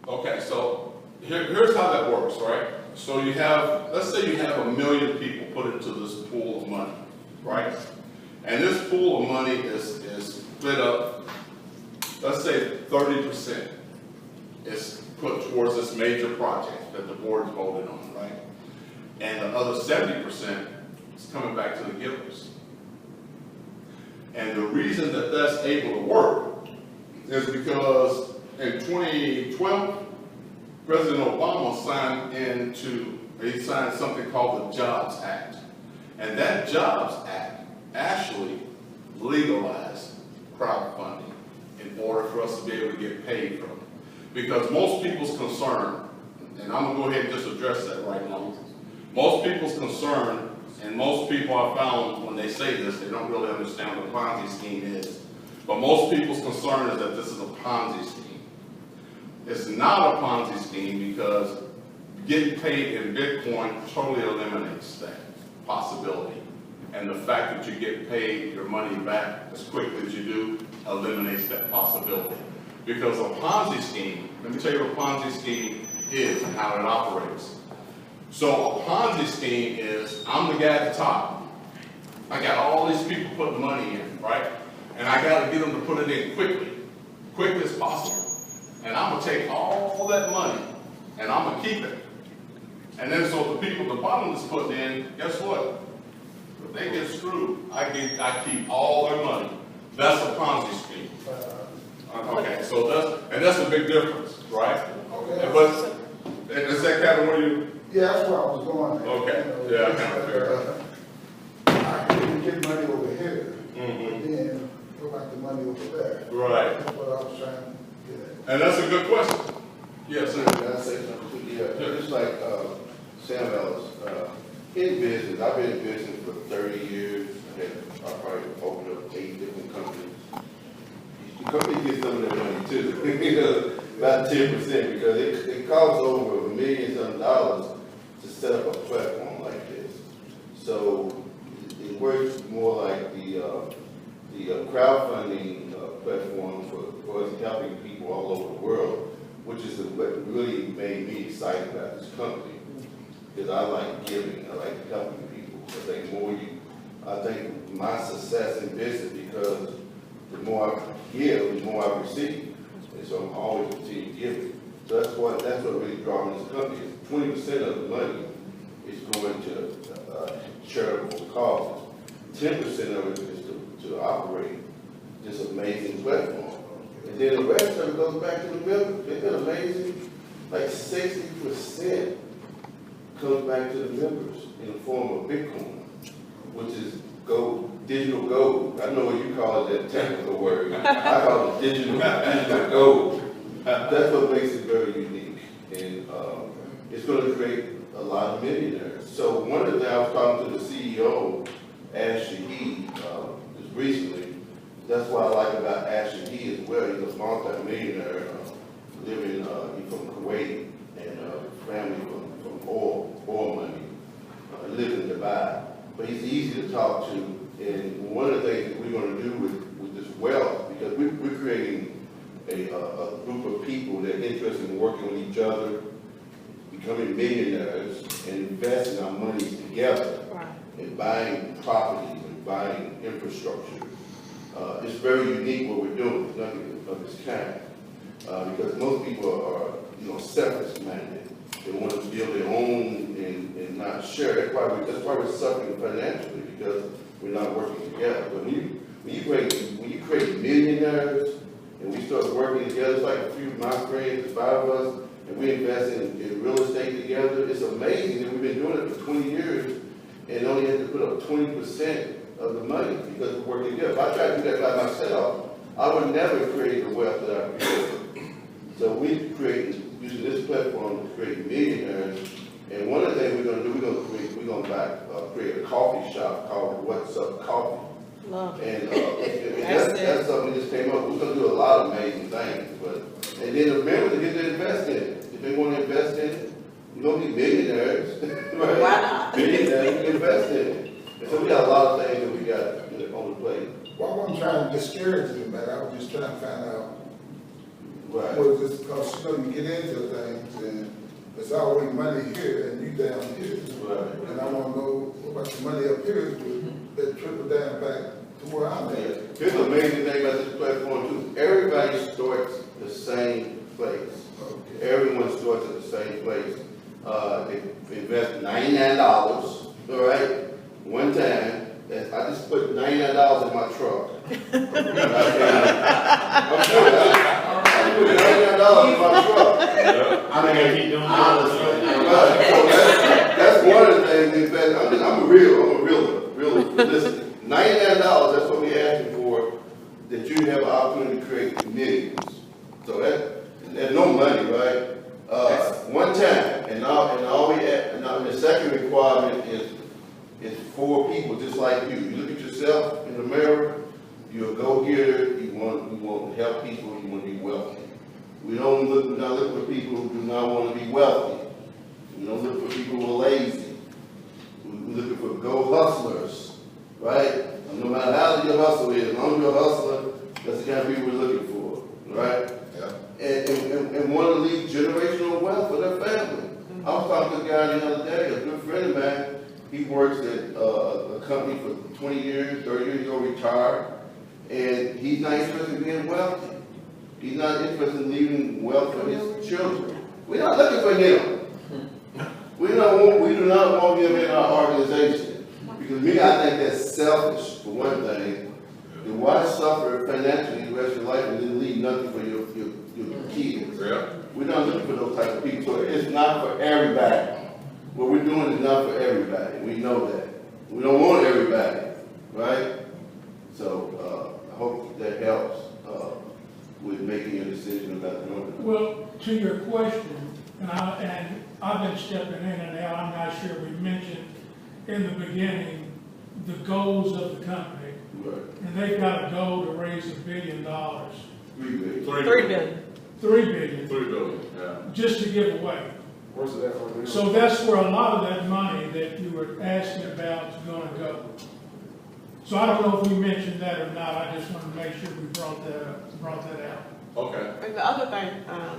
okay, so here's how that works, right? So you have, let's say you have 1 million people put into this pool of money, right? And this pool of money is split up, let's say 30% is put towards this major project that the board voted on, right? And the other 70% is coming back to the givers. And the reason that that's able to work is because in 2012, President Obama signed something called the Jobs Act. And that Jobs Act actually legalized crowdfunding in order for us to be able to get paid from it. Because most people's concern, and I'm gonna go ahead and just address that right now. Most people's concern, and most people I found when they say this, they don't really understand what a Ponzi scheme is. But most people's concern is that this is a Ponzi scheme. It's not a Ponzi scheme because getting paid in Bitcoin totally eliminates that possibility. And the fact that you get paid your money back as quickly as you do eliminates that possibility. Because a Ponzi scheme, let me tell you what a Ponzi scheme is and how it operates. So a Ponzi scheme is, I'm the guy at the top. I got all these people putting money in, right? And I got to get them to put it in quickly as possible. And I'm going to take all that money and I'm going to keep it. And then so the people at the bottom that's putting in, guess what? If they get screwed, I keep all their money. That's a Ponzi scheme. Okay, so that's a big difference, right? Okay. But is that kind of where you? Yeah, that's where I was going. Okay, yeah, I kind of figured. I can get money over here, Mm-hmm. and then go back to money over there. Right. That's what I was trying to get at. And that's a good question. Yes, sir. Can I say something? Yeah, just like Sam Ellis, in business, I've been in business for 30 years. I probably opened up 8 different companies. The company gets some of that money too, you know, about 10%, because it costs over millions of dollars to set up a platform like this. So it works more like the crowdfunding platform for us helping people all over the world, which is what really made me excited about this company. Because I like giving, I like helping people. I think my success in business, because the more I give, the more I receive. And so I'm always continue giving. So that's what really draws me to this company. 20% of the money is going to charitable causes. 10% of it is to operate this amazing platform. And then the rest of it goes back to the members. Isn't that amazing? Like 60% comes back to the members in the form of Bitcoin, which is gold, digital gold. I know what you call it, that technical word. I call it digital gold. That's what makes it very unique. And it's going to create a lot of millionaires. So one of the things I was talking to the CEO, Ash Shahid, just recently. That's what I like about Ash Shahid as well. He's a multi-millionaire living from Kuwait and family from oil money. Lives in Dubai. But he's easy to talk to. And one of the things that we're going to do with this wealth, because we're creating a group of people that are interested in working with each other, becoming millionaires, and investing our money together, and buying properties and buying infrastructure. It's very unique what we're doing. It's nothing of its kind. Because most people are, selfish-minded. They want to build their own and not share. That's why we're suffering financially, because we're not working together. But when you create millionaires and we start working together, it's like a few of my friends, the 5 of us, and we invest in real estate together. It's amazing that we've been doing it for 20 years and only had to put up 20% of the money because we're working together. If I try to do that by myself, I would never create the wealth that I created. So we create, using this platform to create millionaires. And one of the things we're gonna do, we're gonna create a coffee shop called What's Up Coffee. Love it. And that's something we just came up. We're gonna do a lot of amazing things, and then the members to get to invest in it. If they want to invest in it, we're gonna be millionaires, right? Why not? Millionaires can invest in it. And so we got a lot of things that we got on the plate. Well, I wasn't trying to discourage anybody, I was just trying to find out. Right. Well, just because, you get into things and there's always money here and you down here. Right. And I wanna know what about the money up here that trickle down back to where I'm at. Here's the amazing thing about this platform too. Everybody starts the same place. Okay. Everyone starts at the same place. They invest $99, all right, one time. I just put $99 in my truck. I'm serious. I put $99 in my truck. I'm gonna keep doing that. So that's one of the things. In fact, I'm a realistic. $99. That's what we're asking for. That you have an opportunity to create millions. So there's no money, right? One time, and the second requirement is 4 people just like you. You look at yourself in the mirror. You're a go-getter. You want to help people. You want to be wealthy. We're not looking for people who do not want to be wealthy. We don't look for people who are lazy. We're looking for go hustlers, right? No matter how your hustle is, as long as you're a hustler, that's the kind of people we're looking for, right? Yeah. And want to leave generational wealth for their family. I was talking to a guy the other day, a good friend of mine. He works at a company for 20 years, 30 years ago, retired, and he's not interested in being wealthy. He's not interested in leaving wealth for his children. We're not looking for him. We do not want him in our organization. Because me, I think that's selfish, for one thing. And why suffer financially the rest of your life and then leave nothing for your kids? Yeah. We're not looking for those type of people. So it's not for everybody. What we're doing is not for everybody. We know that. We don't want everybody, right? So I hope that helps with making a decision about the number. Well, to your question, and I've been stepping in and out, I'm not sure we mentioned in the beginning the goals of the company. Right. And they've got a goal to raise $1 billion. $3 billion. $3 billion. $3 billion, $3 billion, yeah. just to give away. Where's it at for real? So that's where a lot of that money that you were asking about is gonna go. So I don't know if we mentioned that or not, I just wanted to make sure we brought that out. Okay. And the other thing,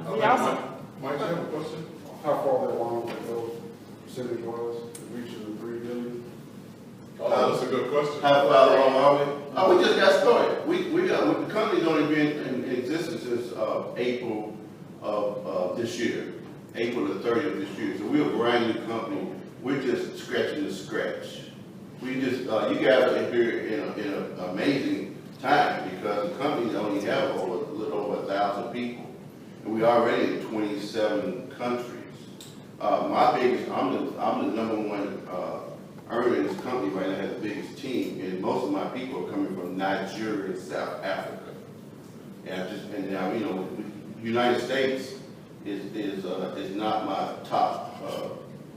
we Okay, also, Mike, you have a question? How far that long ago percentage was to reach the 3 billion? Oh, that's a good question. How far along are we? We just got started. The company's only been in existence since April of this year, April the 30th this year. So we're a brand new company. We're just scratching the scratch. We just, you guys are here in an amazing time because the company only have a little over 1,000 people. And we're already in 27 countries. My biggest, I'm the number one earner in this company right now, has the biggest team, and most of my people are coming from Nigeria and South Africa. And now, United States is not my top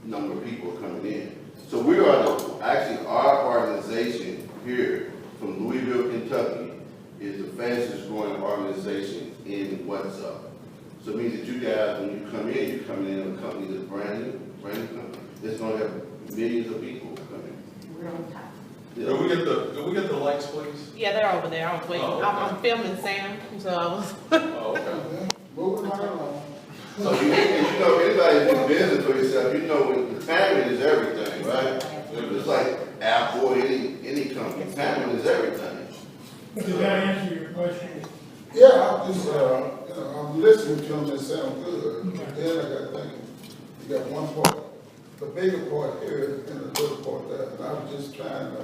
number of people coming in. So we are actually our organization here from Louisville, Kentucky, is the fastest growing organization in What's Up. So it means that you guys, when you come in, you're coming in a company that's brand new company. It's going to have millions of people coming. We're on top. Yeah. Can we get the lights, please? yeah, they're over there, I was waiting, Oh, okay. I'm filming Sam, so I was. Oh, okay. Moving right along. So if anybody do business for yourself, when the timing is everything, right? It's like Apple or any company, timing is everything. Did that answer your question? Yeah, I'm just, I'm listening to them, it sounds good. But then I got thinking, you got one part, the bigger part here and the little part there. And I was just trying to.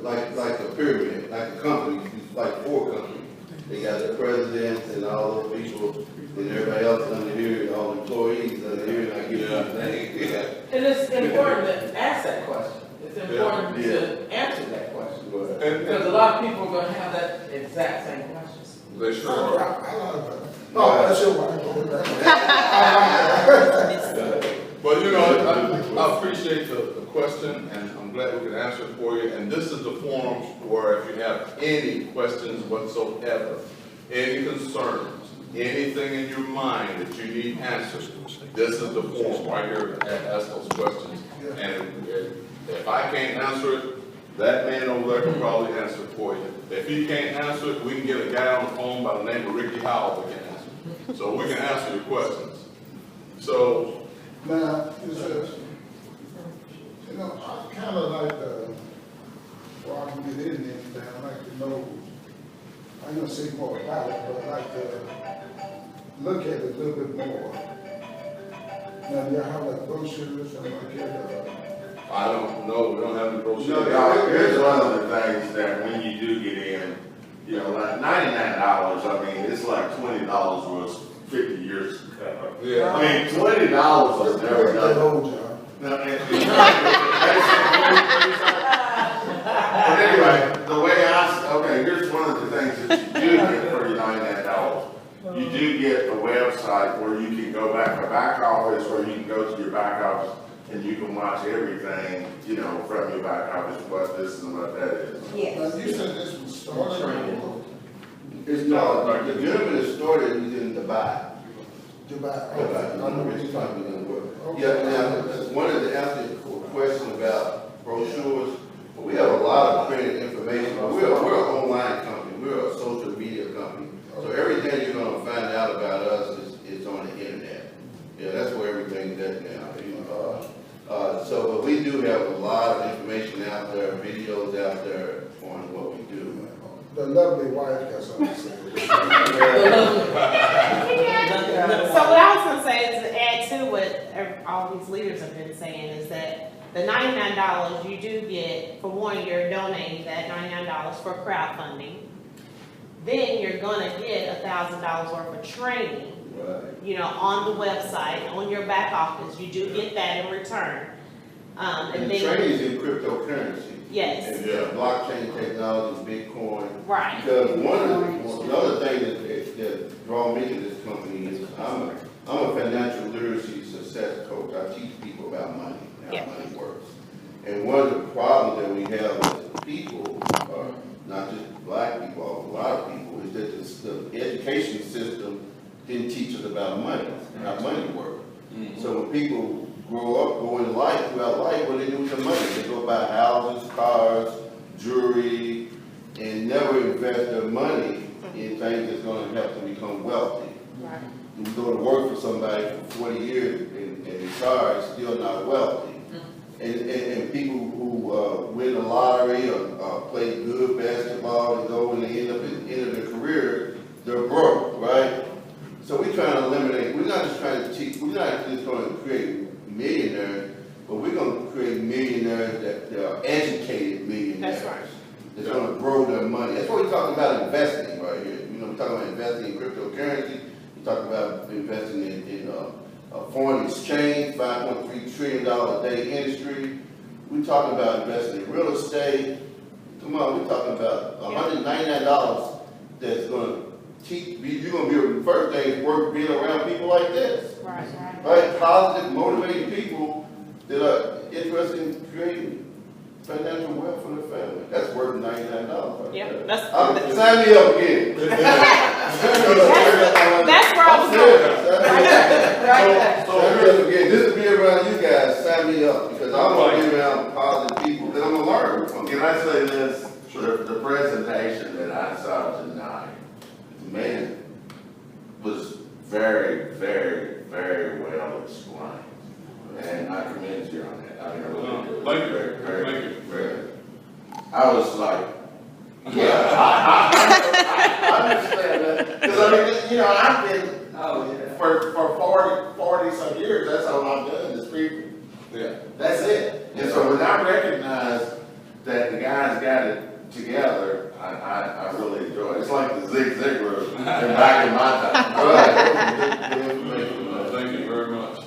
Like a pyramid, like a company, it's like 4 companies. They got the president and all those people, and everybody else under here, and all the employees under here, and I get everything. Yeah. And it's important to ask that question. It's important Yeah. to answer that question. And Because a lot of people are gonna have that exact same question. They sure are. Oh, that's your wife. But you know, I appreciate the question, and I'm glad we could answer it for you. And this is the forum where if you have any questions whatsoever, any concerns, anything in your mind that you need answers, this is the forum right here to ask those questions. And if I can't answer it, that man over there can probably answer it for you. If he can't answer it, we can get a guy on the phone by the name of Ricky Howell that can answer it. So we can answer your questions. So, Now, it says, you know, I kind of like before I can get in anything, I like to know, I'm gonna say more about it, but I like to look at it a little bit more. Now, y'all have like brochures and like I don't know, we don't have any brochures. No, here's one of the things that when you do get in, you know, like $99, I mean, it's like $20 was 50 years ago. Yeah. I mean, $20 was never that done. old job. But anyway, the way okay, here's one of the things that you do get for your $99. You do get a website where you can go back to back office, where you can go to your back office and you can watch everything, you know, from your back office, what this and what that is. Now, you said this was started It's not, the gentleman that started was in Dubai. Dubai. I know what you're talking about. Yeah, now, one of the answers to the question about brochures, we have a lot of printed information. We're an online company. We're a social media company. So everything you're gonna find out about us is on the internet. Yeah, that's where everything's at now. But we do have a lot of information out there, videos out there on what we do. The lovely wife got something to say. So what I was gonna say is to add to what all these leaders have been saying is that the $99 you do get, for one, you're donating that $99 for crowdfunding. Then you're gonna get $1,000 worth of training, you know, on the website, on your back office. You do get that in return. And the training is in cryptocurrency. Yes. And blockchain technology, Bitcoin. Right. Because another thing that draw me to this company is I'm a financial literacy success coach. I teach people about money, how money works. And one of the problems that we have as people, not just black people, a lot of people, is that the education system didn't teach us about money, how money works. So when people grow up, go in life, throughout life, what they do with their money? They go buy houses, cars, jewelry, and never invest their money in things that's going to help them become wealthy. Right. You go to work for somebody for 40 years and retire, still not wealthy. And people who win the lottery or play good basketball and go and they end up at the end of their career, they're broke, right? So we're trying to eliminate, we're not just trying to teach, we're not just going to create millionaires, but we're going to create millionaires that are educated millionaires. That's right. That's going to grow their money. That's what we're talking about investing right here. You know, we're talking about investing in cryptocurrency. We're talking about investing in foreign exchange, $5.3 trillion a day industry. We're talking about investing in real estate. Come on, we're talking about $199 that's going to teach, you're going to be the first thing is work being around people like this. Right. Right? Positive, motivating people that are interested in creating financial wealth for their family. That's worth $99. Right? Yep. Sign me up again. That's where I was going. Sign me up again. This will be around you guys. Sign me up because I want to be around positive people that I'm going to learn from. Can I say this? The presentation that I saw tonight, Man, was very, very, very well explained. And I commend you on that. I mean, I really do. Thank you. Thank you. I was like, yeah, I understand that. Because I mean, you know, I've been, for 40 some years, that's all I've done is people. Yeah. That's it. And so when I recognize that the guys got it together, I really enjoy it. It's like the Zig Ziglar back in my time. Thank you very much.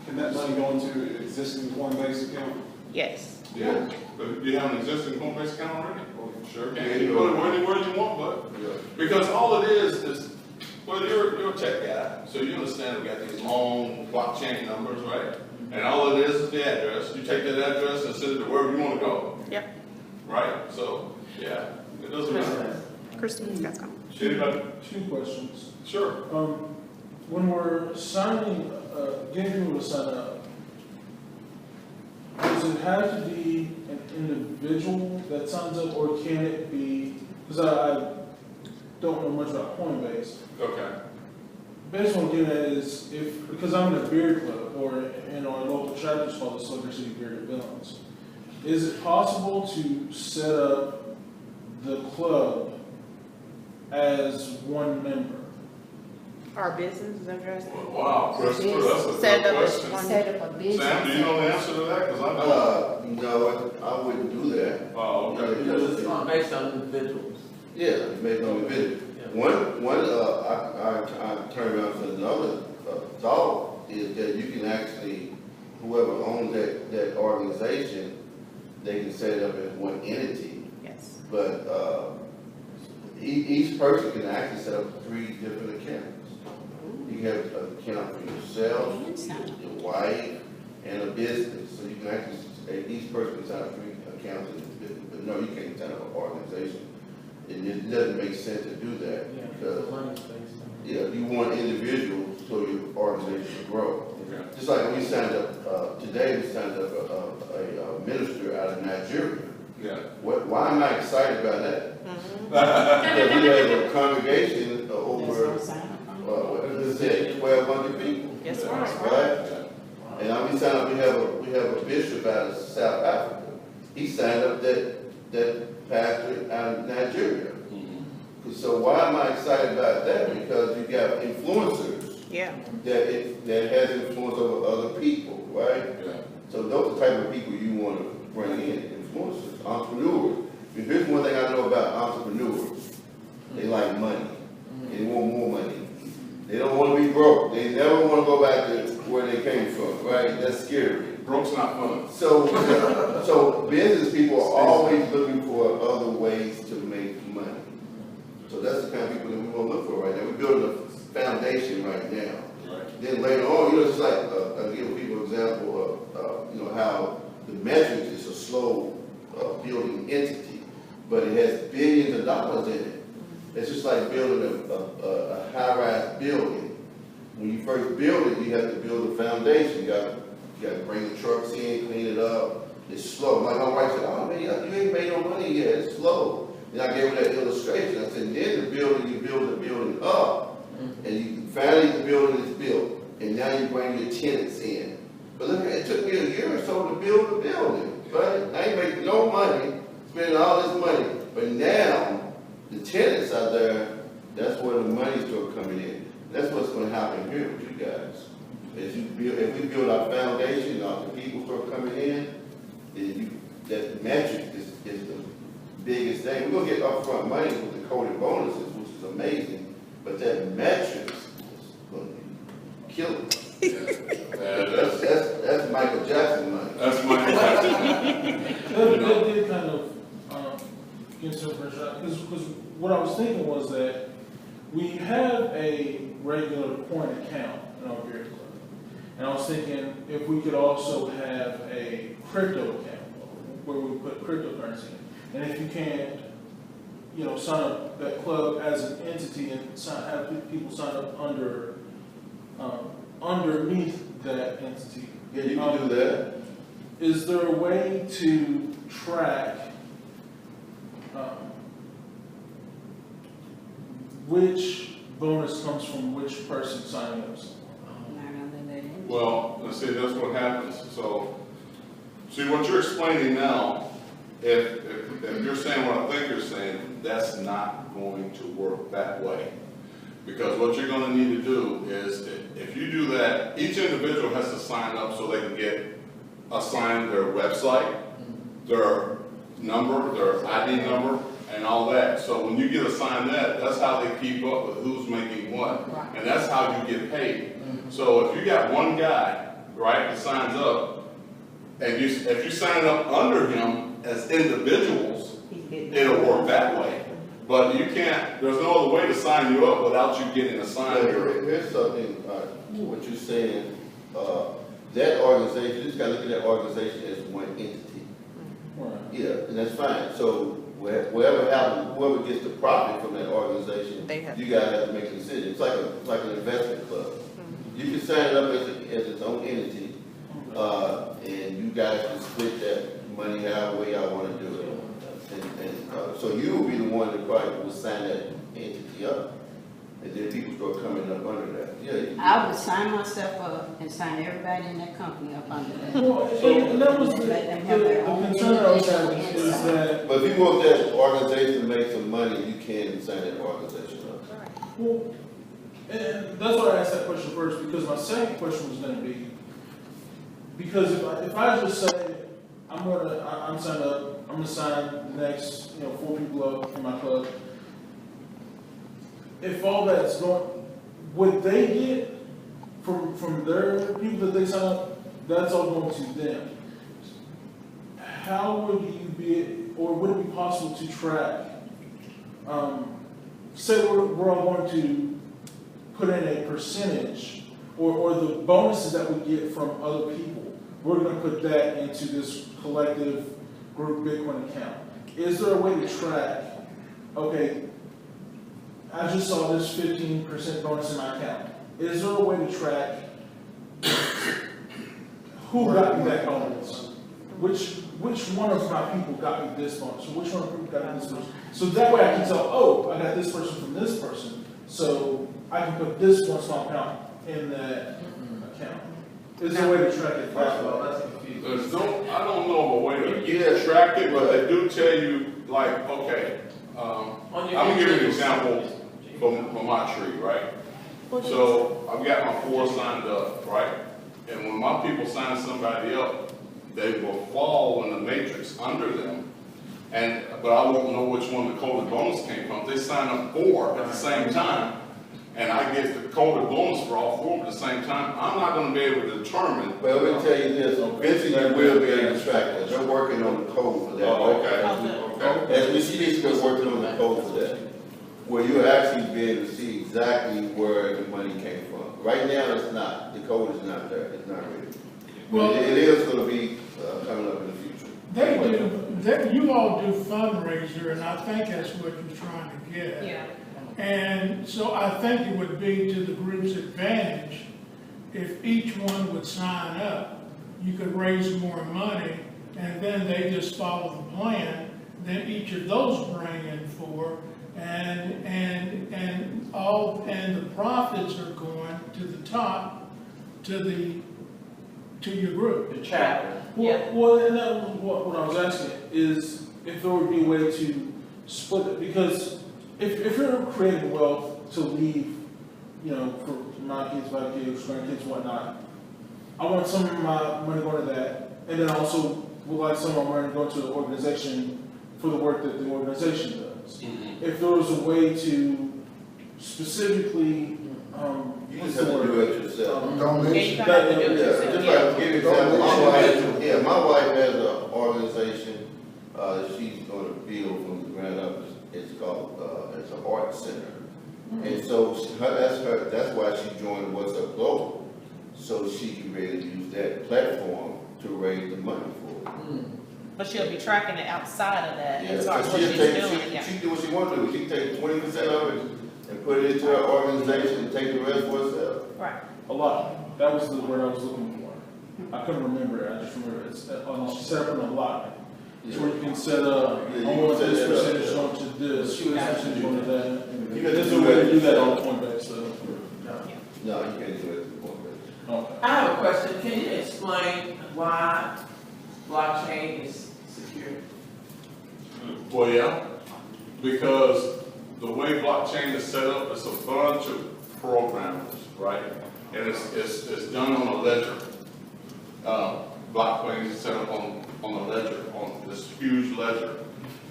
Can that money go into existing Coinbase account? Yes. Yeah. But you have an existing home-based account already? Oh, sure. And you can put it anywhere you want, but, Yeah. because all it is, well, you're a tech guy, so you understand we got these long blockchain numbers, right? And all it is the address. You take that address and send it to wherever you want to go. Yep. Right? So, yeah, it doesn't matter. Kristen, that's gone. Anybody? Two questions. Sure. When we're signing, getting people to sign up, does it have to be an individual that signs up, or can it be, because I don't know much about Coinbase. Okay. Basically what I'm getting at is, because I'm in a beer club, or in our local chapters called the Silver City Beer Villains, is it possible to set up the club as one member? Our business is addressed. Wow, Christopher, that's a Set good up as question. one. Set up a business. Sam, do you know the answer to that? Because I don't. No, I wouldn't do that. Oh, okay. Because it's not based on individuals. Yeah, it may not be business. I turn around to another thought is that you can actually, whoever owns that organization, they can set it up as one entity. Yes. But each person can actually set up 3 different accounts. You can have an account for yourself, your wife, and a business. So you can actually, each person can set up 3 accounts in the business. But no, you can't set up an organization. It doesn't make sense to do that. Yeah, Because the money's based on. yeah, you want individuals so your organization will grow. Okay. Just like we signed up, today we signed up a minister out of Nigeria. Yeah. Why am I excited about that? Because we have a congregation of over, what is it, 1,200 people. Yes, Right? And now we signed up, we have a bishop out of South Africa. He signed up that pastor out of Nigeria. So why am I excited about that? Because you got influencers. Yeah. That has influence over other people, right? Yeah. So those are the type of people you want to bring in, influencers, entrepreneurs. If here's one thing I know about entrepreneurs, they like money. They want more money. They don't want to be broke. They never want to go back to where they came from, right? That's scary. Broke's not fun. So business people are always looking for other ways to make money. So that's the kind of people that we want to look for right now. We're building a foundation right now. Right. Then later on, it's like, I'll give people an example of, how the metrics is a slow building entity, but it has billions of dollars in it. It's just like building a high-rise building. When you first build it, you have to build a foundation. You got to bring the trucks in, clean it up. It's slow. Like my wife said, oh man, you ain't made no money yet. It's slow. And I gave her that illustration. I said, then you build the building up, and you finally the building is built, and now you bring your tenants in. But look, it took me a year or so to build the building, right? I ain't making no money, spending all this money, but now the tenants are there. That's where the money start coming in. That's what's going to happen here with you guys. If we build our foundation, the people start coming in, then that metric is the biggest thing. We're going to get upfront money with the coded bonuses, which is amazing, but that metrics is going to be killing us. That's Michael Jackson money. That's Michael Jackson. That did kind of get some pressure, because what I was thinking was that we have a regular coin account in our beer club. And I was thinking if we could also have a crypto account where we put cryptocurrency in. And if you can't, sign up that club as an entity and have people sign up underneath that entity. Yeah, you can do that. Is there a way to track which bonus comes from which person signing up? Well, let's see, that's what happens. So, see what you're explaining now, if you're saying what I think you're saying, that's not going to work that way. Because what you're going to need to do is, if you do that, each individual has to sign up so they can get assigned their website, their number, their ID number, and all that. So when you get assigned that, that's how they keep up with who's making what. And that's how you get paid. So if you got one guy, right, that signs up, and if you sign up under him, as individuals, it'll work that way. But you can't, there's no other way to sign you up without you getting assigned. Here's something, what you're saying, that organization, you just gotta look at that organization as one entity. Right. Yeah, and that's fine. So wherever happens, whoever gets the profit from that organization, you guys have to make a decision. It's like an investment club. You can sign it up as its own entity, and you guys can split that money however way y'all want to do it. So you will be the one that probably will sign that entity up, and then people start coming up under that. Yeah. I would sign myself up and sign everybody in that company up under that. Well, and that was the concern I was having is that. But if you want that organization to make some money, you can sign that organization up. Well, and that's why I asked that question first, because my second question was gonna be, because if I just say, I'm signed up, I'm gonna sign the next, 4 people up in my club, if all that's going, would they get from their people that they sign up, that's all going to them? How would you be, or would it be possible to track, say we're all going to put in a percentage, or the bonuses that we get from other people, we're going to put that into this collective group Bitcoin account. Is there a way to track, okay, I just saw this 15% bonus in my account. Is there a way to track who got me that bonus? Which one of my people got me this bonus? Or which one of my people got me this bonus? So that way I can tell, oh, I got this person from this person. So I can put this one small account in that account. Is there a way to track it? That's confusing. There's no, I don't know of a way to track it, but they do tell you, like, okay, I'm gonna give you an example from my tree, right? So I've got my 4 signed up, right? And when my people sign somebody up, they will fall in the matrix under them. But I won't know which one the coded bonus came from. They sign up 4 at the same time, and I get the coded bonus for all 4 at the same time. I'm not gonna be able to determine. Well, let me tell you this, eventually you will be able to track that. They're working on the code for that. Okay. As we speak, they're working on the code for that, where you'll actually be able to see exactly where the money came from. Right now, it's not. The code is not there. It's not ready. Well, it is going to be coming up in the future. you all do fundraiser, and I think that's what you're trying to get. Yeah. And so I think it would be to the group's advantage if each one would sign up. You could raise more money, and then they just follow the plan. Then each of those bring in 4, and the profits are going to the top, to your group. The chapter. Well, and that was what I was asking, is if there would be a way to split it, because if you're creating wealth to leave, for my kids, my kids, grandkids, whatnot, I want some of my money going to that, and then also would like some of my money to go to the organization for the work that the organization does. If there was a way to specifically, you just have to do it yourself. Donation. Yeah, you have to do it yourself. Just like, give you an example, my wife has an organization, she's going to build from the ground up. It's called, it's an art center. And so that's why she joined What's Up Global, so she can really use that platform to raise the money for it. But she'll be tracking it outside of that, Yeah, as far as so what she's doing, yeah. she do what she want to do. She take 20% of it and put it into her organization and take the rest for herself. Right. a lot. That was the word I was looking for. I couldn't remember it, I just remember it's, she set up an allotment. It's where you can set up, I want this percentage going to this, this percentage going to that. There's a way to do that on point-based stuff. No, you can't do it at the point-based. Okay. I have a question. Can you explain why blockchain is secure? Well, yeah, because the way blockchain is set up, it's a bunch of programmers, right? And it's done on a ledger. Blockchain is set up on a ledger, on this huge ledger.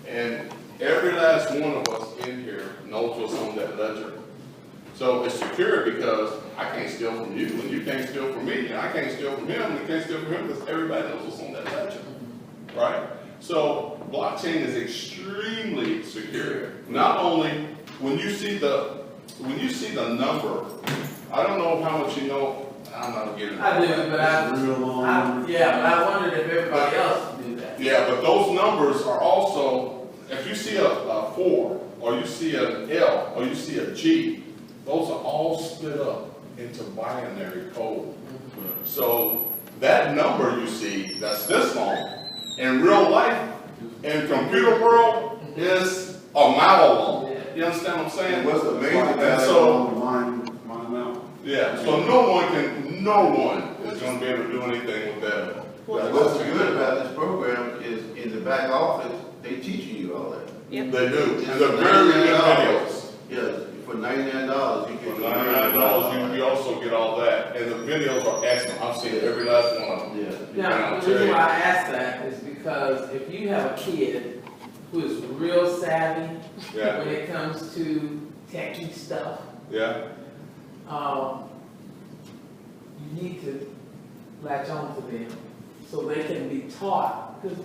And every last one of us in here knows what's on that ledger. So it's secure because I can't steal from you, and you can't steal from me, and I can't steal from him, and he can't steal from him because everybody knows what's on that ledger, right? So blockchain is extremely secure. Not only when you see the number, I don't know how much you know. I'm not getting. I do, but but I wondered if everybody else did that. Yeah, but those numbers are also, if you see a 4, or you see an L, or you see a G, those are all split up into binary code. So that number you see, that's this long, in real life, in computer world, is a mile long. You understand what I'm saying? What's amazing And about so, Mine out. yeah, so no one is gonna be able to do anything with that. What's good about this program is in the back office, they teaching you all that. Yep. They do, and they're very good videos. Yeah, for $99, you For get. $99, you also get all that, and the videos are excellent. I've seen every last one of them. Yeah. Now, the reason why I ask that is because if you have a kid who is real savvy Yeah, when it comes to techie stuff, yeah, you need to latch on to them so they can be taught. Because,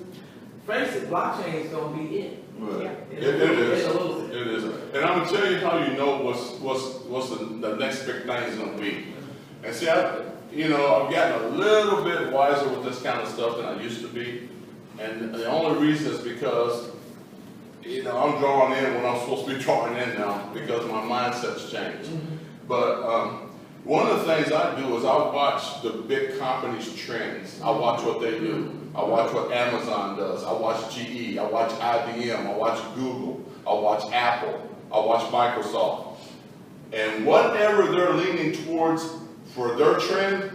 face it, blockchain is going to be it. Right. it is. It's a little bit. It is. And I'm gonna tell you how you know what's the next big thing is gonna be. And see, I've gotten a little bit wiser with this kind of stuff than I used to be. And the only reason is because, I'm drawing in when I'm supposed to be drawing in now because my mindset's changed. But one of the things I do is I watch the big companies' trends. I watch what they do. I watch what Amazon does. I watch GE. I watch IBM. I watch Google. I watch Apple. I watch Microsoft. And whatever they're leaning towards for their trend,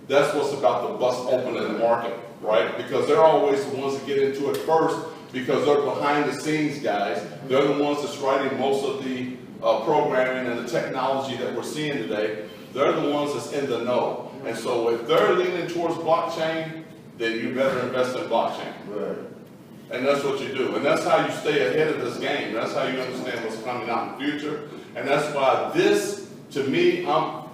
that's what's about to bust open in the market, right? Because they're always the ones that get into it first because they're behind the scenes guys. They're the ones that's writing most of the programming and the technology that we're seeing today. They're the ones that's in the know. And so if they're leaning towards blockchain, then you better invest in blockchain. Right. And that's what you do. And that's how you stay ahead of this game. That's how you understand what's coming out in the future. And that's why this, to me, I'm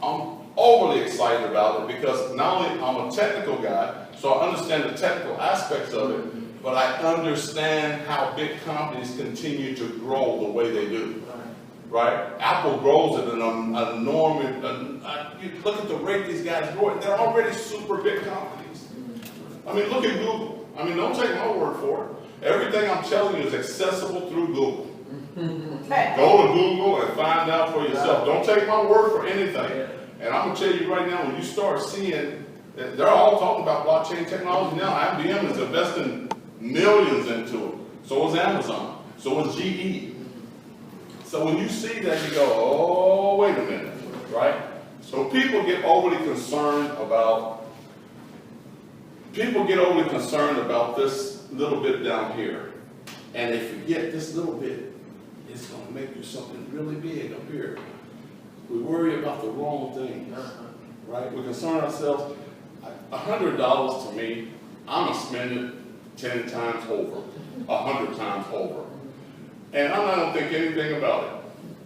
overly excited about it because not only I'm a technical guy, so I understand the technical aspects of it, but I understand how big companies continue to grow the way they do. Right? Apple grows at an enormous, you look at the rate these guys grow at, they're already super big companies. I mean, look at Google. I mean, don't take my word for it. Everything I'm telling you is accessible through Google. Go to Google and find out for yourself. Don't take my word for anything. And I'm going to tell you right now, when you start seeing, they're all talking about blockchain technology now. IBM is investing millions into it. So is Amazon. So is GE. So when you see that, you go, oh, wait a minute, right? So people get overly concerned about this little bit down here. And they forget this little bit is going to make you something really big up here. We worry about the wrong things, right? We concern ourselves. $100 to me, I'm going to spend it 10 times over, 100 times over. And I'm not going to think anything about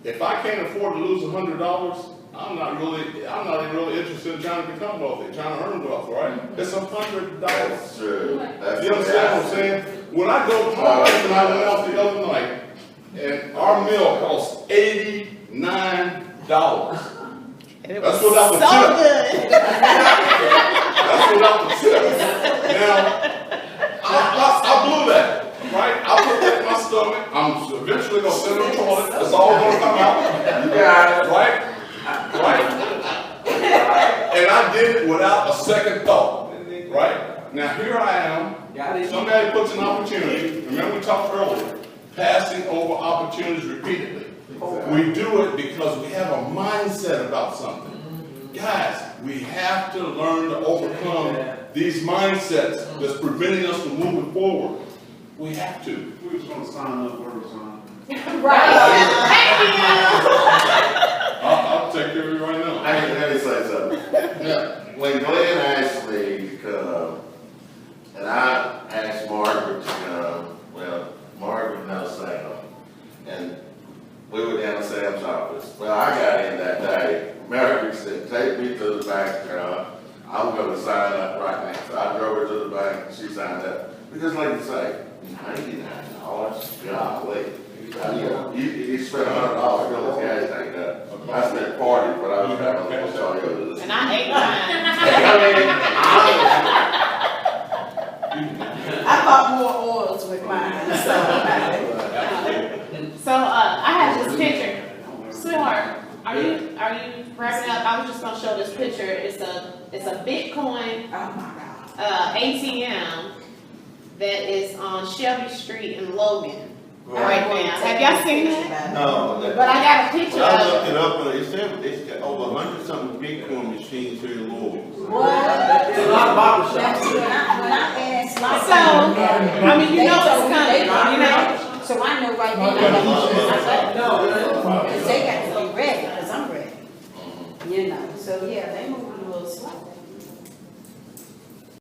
it. If I can't afford to lose $100, I'm not even really interested in trying to become wealthy, trying to earn wealth, right? It's $100. That's true. That's You understand what I'm saying? When I go to my wife and I went out the other night, and our meal cost $89. And it That's was without the so tip. good. That's without the tip. Now, I blew that. Right? I put that in my stomach. I'm eventually going to sit in the toilet. It's all going to come out. You got it. Right? Right? And I did it without a second thought. Right? Now here I am. Somebody puts an opportunity. Remember we talked earlier. Passing over opportunities repeatedly. We do it because we have a mindset about something. Guys, we have to learn to overcome these mindsets that's preventing us from moving forward. We have to. We was gonna sign up for some. I'll take care of you right now. Let me say something. Yeah. When Glenn asked me to come, and I asked Margaret to come, well, Margaret knows Sam, and we were down at Sam's office. Well, I got in that day. Margaret said, take me to the bank, I'm going to sign up right now. So I drove her to the bank, and she signed up. Because like you say, $99, golly. You spent $100 filling gas tank up. I spent 40, but I was traveling to Toyota this. And I ate mine. I bought more oils with mine, so. So, I have this picture. Sweetheart, are you wrapping up? I was just gonna show this picture. It's a Bitcoin, Oh, my God. ATM that is on Shelby Street in Logan right now. Have y'all seen that? No. But I got a picture I of looked it. it up, and it said it's got over 100-something Bitcoin machines here in Louisville. What? There's a lot of barber shops. That's when I asked my So, I mean, you know it's coming, you know? So I know right then, I got to be ready, because I'm ready. You know, so yeah, they move